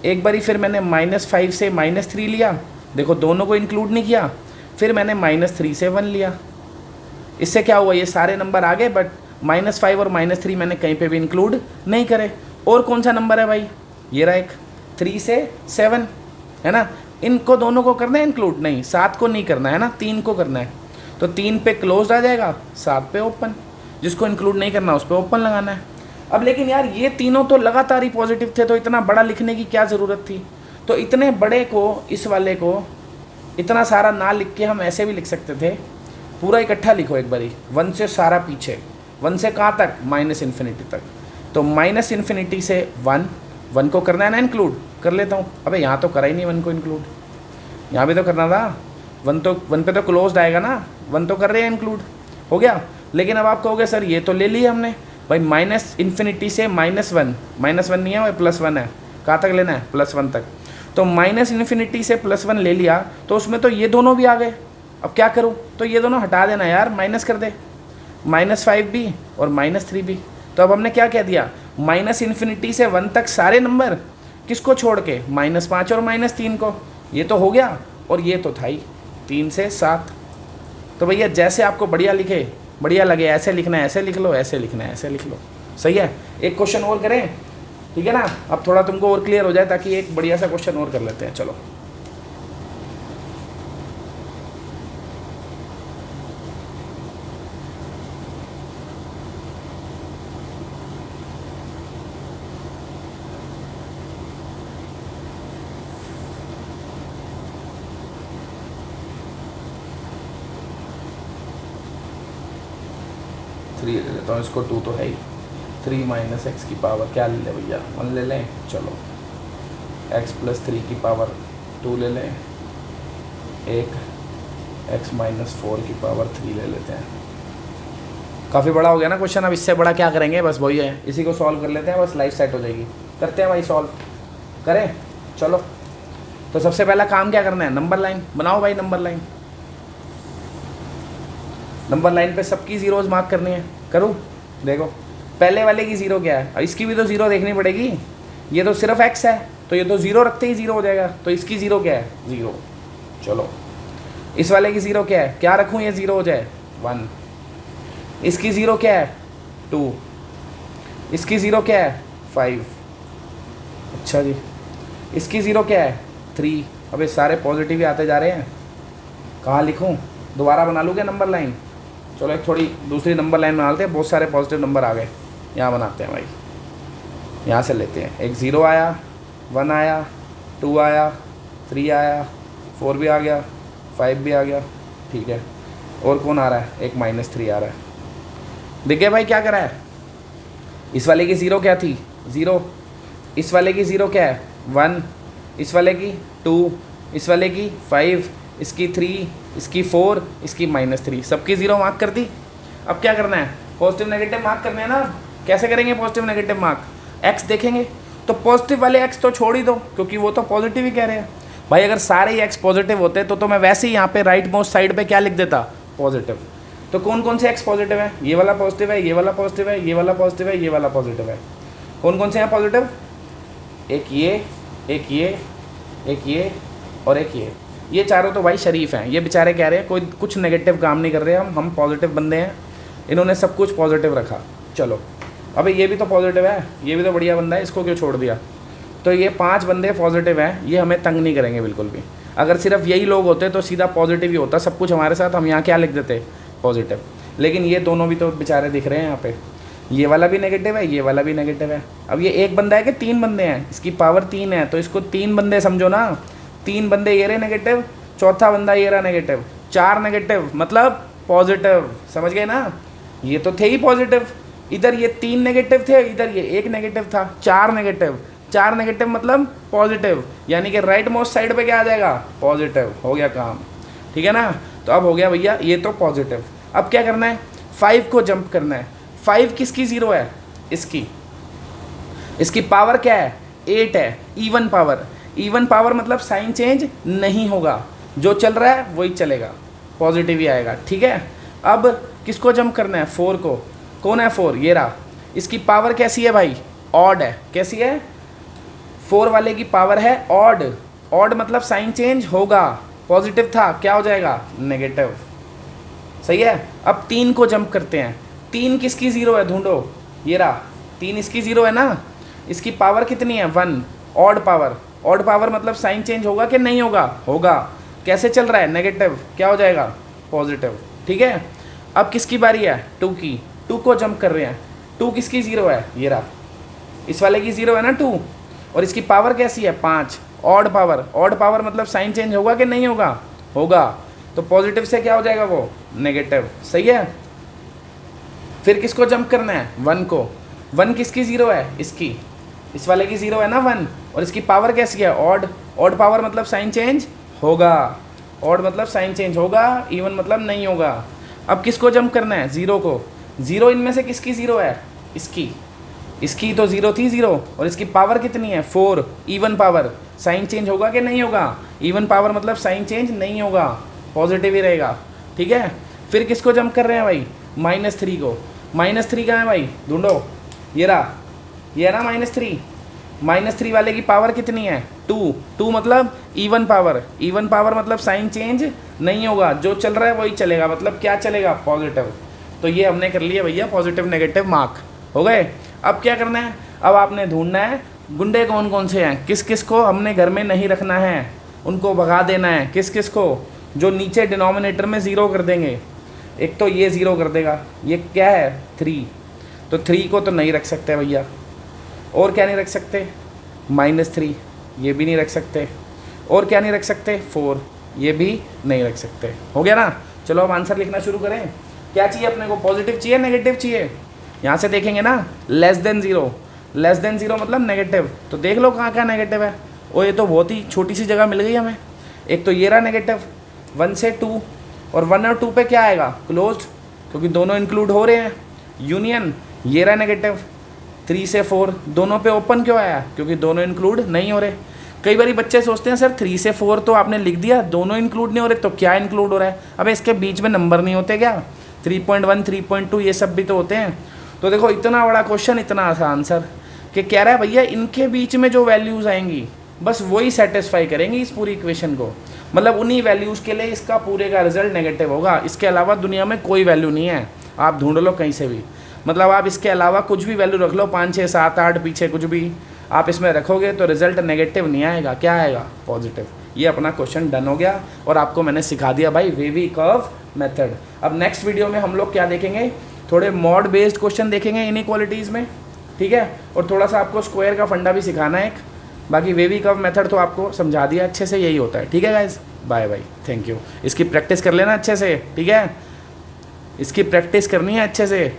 एक बारी फिर मैंने -5 से -3 लिया, देखो दोनों को इंक्लूड नहीं किया, फिर मैंने -3 से 1 लिया। इससे क्या हुआ, ये सारे नंबर आ गए, बट -5 और -3 मैंने कहीं पे भी इंक्लूड नहीं करे। और कौन सा नंबर है भाई, ये रहा एक 3 से 7 है ना, इनको दोनों को करना है इंक्लूड, नहीं 7 को नहीं करना है ना, 3 को करना है। तो 3 पे क्लोज आ जाएगा, 7 पे ओपन, जिसको इंक्लूड नहीं करना उस पर ओपन लगाना है। अब लेकिन यार ये तीनों तो लगातार ही पॉजिटिव थे, तो इतना बड़ा लिखने की क्या ज़रूरत थी। तो इतने बड़े को, इस वाले को इतना सारा ना लिख के हम ऐसे भी लिख सकते थे, पूरा इकट्ठा लिखो एक बारी, 1 से सारा पीछे, 1 से कहाँ तक, -∞ तक। तो -∞ से 1 को करना है ना इंक्लूड, कर लेता हूँ। अबे यहाँ तो करा ही नहीं 1 को इंक्लूड, यहाँ भी तो करना था, 1 पे तो क्लोज्ड आएगा ना, 1 तो कर रहे हैं इंक्लूड, हो गया। लेकिन अब आप कहोगे सर ये तो ले लिया हमने भाई, -∞ से -1, -1 नहीं है भाई, +1 है, कहाँ तक लेना है, +1 तक। तो -∞ से +1 ले लिया, तो उसमें तो ये दोनों भी आ गए। अब क्या करूँ, तो ये दोनों हटा देना यार, माइनस कर दे, -5 भी और -3 भी। तो अब हमने क्या कह दिया, -∞ से 1 तक सारे नंबर, किसको छोड़ के, -5 और -3 को, ये तो हो गया। और ये तो था ही 3 से 7। तो भैया जैसे आपको बढ़िया लिखे, बढ़िया लगे, ऐसे लिखना है ऐसे लिख लो, ऐसे लिखना है ऐसे लिख लो, सही है। एक क्वेश्चन और करें, ठीक है ना, अब थोड़ा तुमको और क्लियर हो जाए, ताकि एक बढ़िया सा क्वेश्चन और कर लेते हैं, चलो। ले लेता हूँ इसको, 2 तो है ही, 3 - x की पावर क्या ले लें भैया, 1 ले लें, चलो। x + 3 की पावर 2 ले लें, एक x - 4 की पावर 3 ले लेते हैं। काफ़ी बड़ा हो गया ना क्वेश्चन, अब इससे बड़ा क्या करेंगे, बस वही है, इसी को सॉल्व कर लेते हैं, बस लाइफ सेट हो जाएगी। करते हैं भाई सॉल्व, करें, चलो। तो सबसे पहला काम क्या करना है, नंबर लाइन बनाओ भाई, नंबर लाइन। नंबर लाइन पे सबकी ज़ीरोज़ मार्क करनी है, करूँ, देखो पहले वाले की 0 क्या है, इसकी भी तो 0 देखनी पड़ेगी, ये तो सिर्फ x है, तो ये तो 0 रखते ही 0 हो जाएगा, तो इसकी 0 क्या है, 0। चलो इस वाले की 0 क्या है, क्या रखूँ ये 0 हो जाए, 1। इसकी 0 क्या है, 2। इसकी 0 क्या है, 5। अच्छा जी, इसकी 0 क्या है, 3। अबे सारे पॉजिटिव ही आते जा रहे हैं, कहाँ लिखूँ, दोबारा बना लूँ क्या नंबर लाइन, चलो एक थोड़ी दूसरी नंबर लाइन बना लेते हैं, बहुत सारे पॉजिटिव नंबर आ गए, यहाँ बनाते हैं भाई, यहाँ से लेते हैं। एक 0 आया, 1 आया, 2 आया, 3 आया, 4 भी आ गया, 5 भी आ गया, ठीक है। और कौन आ रहा है, एक -3 आ रहा है। देखिए भाई क्या करा है, इस वाले की 0 क्या थी, 0। इस वाले की 0 क्या है, 1। इस वाले की 2, इस वाले की 5, इसकी 3, इसकी 4, इसकी -3, सबकी 0 मार्क कर दी। अब क्या करना है, पॉजिटिव नेगेटिव मार्क करने हैं ना। कैसे करेंगे पॉजिटिव नेगेटिव मार्क, x देखेंगे, तो पॉजिटिव वाले x तो छोड़ ही दो, क्योंकि वो तो पॉजिटिव ही कह रहे हैं भाई। अगर सारे ही x पॉजिटिव होते तो मैं वैसे ही यहाँ पे राइट मोस्ट साइड पे क्या लिख देता, पॉजिटिव। तो कौन कौन से x पॉजिटिव है, ये वाला पॉजिटिव है, ये वाला पॉजिटिव है, ये वाला पॉजिटिव है, ये वाला पॉजिटिव है। कौन कौन से हैं पॉजिटिव, एक ये, एक ये, एक ये और एक ये चारों तो भाई शरीफ हैं। ये बेचारे कह रहे हैं कोई कुछ नेगेटिव काम नहीं कर रहे, हम पॉजिटिव बंदे हैं, इन्होंने सब कुछ पॉजिटिव रखा। चलो अबे ये भी तो पॉजिटिव है, ये भी तो बढ़िया बंदा है, इसको क्यों छोड़ दिया। तो ये 5 बंदे पॉजिटिव हैं, ये हमें तंग नहीं करेंगे बिल्कुल भी। अगर सिर्फ यही लोग होते तो सीधा पॉजिटिव ही होता सब कुछ हमारे साथ, हम यहाँ क्या लिख देते, पॉजिटिव। लेकिन ये दोनों भी तो बेचारे दिख रहे हैं यहाँ पे, ये वाला भी नेगेटिव है, ये वाला भी नेगेटिव है। अब ये एक बंदा है कि 3 बंदे हैं, इसकी पावर 3 है, तो इसको 3 बंदे समझो ना। 3 बंदे ये रहे नेगेटिव, चौथा बंदा ये रहा नेगेटिव, 4 नेगेटिव मतलब पॉजिटिव, समझ गए ना। ये तो थे ही पॉजिटिव, इधर ये 3 नेगेटिव थे, इधर ये 1 नेगेटिव था, 4 नेगेटिव। 4 नेगेटिव मतलब पॉजिटिव, यानी कि राइट मोस्ट साइड पे क्या आ जाएगा, पॉजिटिव। हो गया काम, ठीक है ना। तो अब हो गया भैया ये तो पॉजिटिव। अब क्या करना है, 5 को जंप करना है। 5 किसकी 0 है, इसकी पावर क्या है 8 है, इवन पावर। इवन पावर मतलब साइन चेंज नहीं होगा, जो चल रहा है वही चलेगा, पॉजिटिव ही आएगा। ठीक है, अब किसको जंप करना है? 4 को। कौन है 4? ये रहा। इसकी पावर कैसी है भाई? ऑड है। कैसी है? 4 वाले की पावर है ऑड। ऑड मतलब साइन चेंज होगा, पॉजिटिव था, क्या हो जाएगा? नेगेटिव। सही है। अब 3 को जंप करते हैं। 3 किसकी 0 है? ढूंढो। ये रहा, 3 इसकी 0 है ना। इसकी पावर कितनी है? 1। Odd power. ऑड पावर मतलब साइन चेंज होगा कि नहीं होगा? होगा। कैसे चल रहा है? नेगेटिव। क्या हो जाएगा? पॉजिटिव। ठीक है, अब किसकी बारी है? 2 की। 2 को जंप कर रहे हैं। 2 किसकी 0 है? ये रहा, इस वाले की 0 है ना 2, और इसकी पावर कैसी है? 5। Odd power. ऑड पावर मतलब साइन चेंज होगा कि नहीं होगा? होगा। तो पॉजिटिव से क्या हो जाएगा? वो नेगेटिव। सही है। फिर किसको जंप करना है? 1 को। 1 किसकी 0 है? इसकी। इस वाले की 0 है ना 1, और इसकी पावर कैसी है? ऑड। ऑड पावर मतलब साइन चेंज होगा। ऑड मतलब साइन चेंज होगा, इवन मतलब नहीं होगा। अब किसको जंप करना है? 0 को। 0 इनमें से किसकी 0 है? इसकी। इसकी तो 0 थी 0, और इसकी पावर कितनी है? 4। Even power. साइन चेंज होगा कि नहीं होगा? इवन पावर मतलब साइन चेंज नहीं होगा, पॉजिटिव ही रहेगा। ठीक है, फिर किसको जंप कर रहे हैं भाई? -3 को। -3 कहाँ है भाई? ढूंढो। ये रहा, ये है ना -3। -3 वाले की पावर कितनी है? 2। 2 मतलब इवन पावर। इवन पावर मतलब साइन चेंज नहीं होगा, जो चल रहा है वही चलेगा, मतलब क्या चलेगा? पॉजिटिव। तो ये हमने कर लिया भैया, पॉजिटिव नेगेटिव मार्क हो गए। अब क्या करना है? अब आपने ढूंढना है गुंडे कौन कौन से हैं, किस किस को हमने घर में नहीं रखना है, उनको भगा देना है। किस किस को? जो नीचे डिनोमिनेटर में 0 कर देंगे। एक तो ये 0 कर देगा, ये क्या है? 3। तो 3 को तो नहीं रख सकते भैया। और क्या नहीं रख सकते? -3, ये भी नहीं रख सकते। और क्या नहीं रख सकते? 4, ये भी नहीं रख सकते। हो गया ना? चलो अब आंसर लिखना शुरू करें। क्या चाहिए अपने को? पॉजिटिव चाहिए, नेगेटिव चाहिए? यहाँ से देखेंगे ना, <0। <0 मतलब नेगेटिव। तो देख लो कहाँ कहाँ नेगेटिव है। और ये तो बहुत ही छोटी सी जगह मिल गई हमें। एक तो ये रहा नेगेटिव 1 से 2, और 1 और 2 पे क्या आएगा? क्लोज्ड, क्योंकि दोनों इंक्लूड हो रहे हैं। यूनियन, ये रहा नेगेटिव 3 से 4, दोनों पे ओपन क्यों आया? क्योंकि दोनों इंक्लूड नहीं हो रहे। कई बार बच्चे सोचते हैं सर 3 से 4 तो आपने लिख दिया, दोनों इंक्लूड नहीं हो रहे, तो क्या इंक्लूड हो रहा है? अब इसके बीच में नंबर नहीं होते क्या? 3.1, 3.2 ये सब भी तो होते हैं। तो देखो इतना बड़ा क्वेश्चन, इतना आसान आंसर, कि कह रहा है भैया इनके बीच में जो वैल्यूज़ आएंगी बस वही सेटिस्फाई करेंगी इस पूरी इक्वेशन को। मतलब उन्हीं वैल्यूज़ के लिए इसका पूरे का रिजल्ट नेगेटिव होगा। इसके अलावा दुनिया में कोई वैल्यू नहीं है, आप ढूंढ लो कहीं से भी। मतलब आप इसके अलावा कुछ भी वैल्यू रख लो, 5, 6, 7, 8 पीछे कुछ भी आप इसमें रखोगे तो रिजल्ट नेगेटिव नहीं आएगा। क्या आएगा? पॉजिटिव। ये अपना क्वेश्चन डन हो गया, और आपको मैंने सिखा दिया भाई वेवी कर्व मेथड। अब नेक्स्ट वीडियो में हम लोग क्या देखेंगे? थोड़े मॉड बेस्ड क्वेश्चन देखेंगे इनइक्वालिटीज़ में। ठीक है, और थोड़ा सा आपको स्क्वायर का फंडा भी सिखाना है एक। बाकी वेवी कर्व मेथड तो आपको समझा दिया अच्छे से, यही होता है। ठीक है guys, bye bye, thank you. इसकी प्रैक्टिस कर लेना अच्छे से, ठीक है? इसकी प्रैक्टिस करनी है अच्छे से।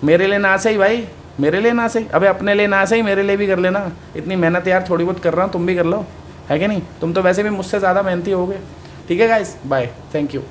मेरे लिए ना सही भाई, मेरे लिए ना सही, अबे अपने लिए ना सही, मेरे लिए भी कर लेना। इतनी मेहनत यार थोड़ी बहुत कर रहा हूँ, तुम भी कर लो, है कि नहीं? तुम तो वैसे भी मुझसे ज़्यादा मेहनती होगे। ठीक है गाइज, बाय, थैंक यू।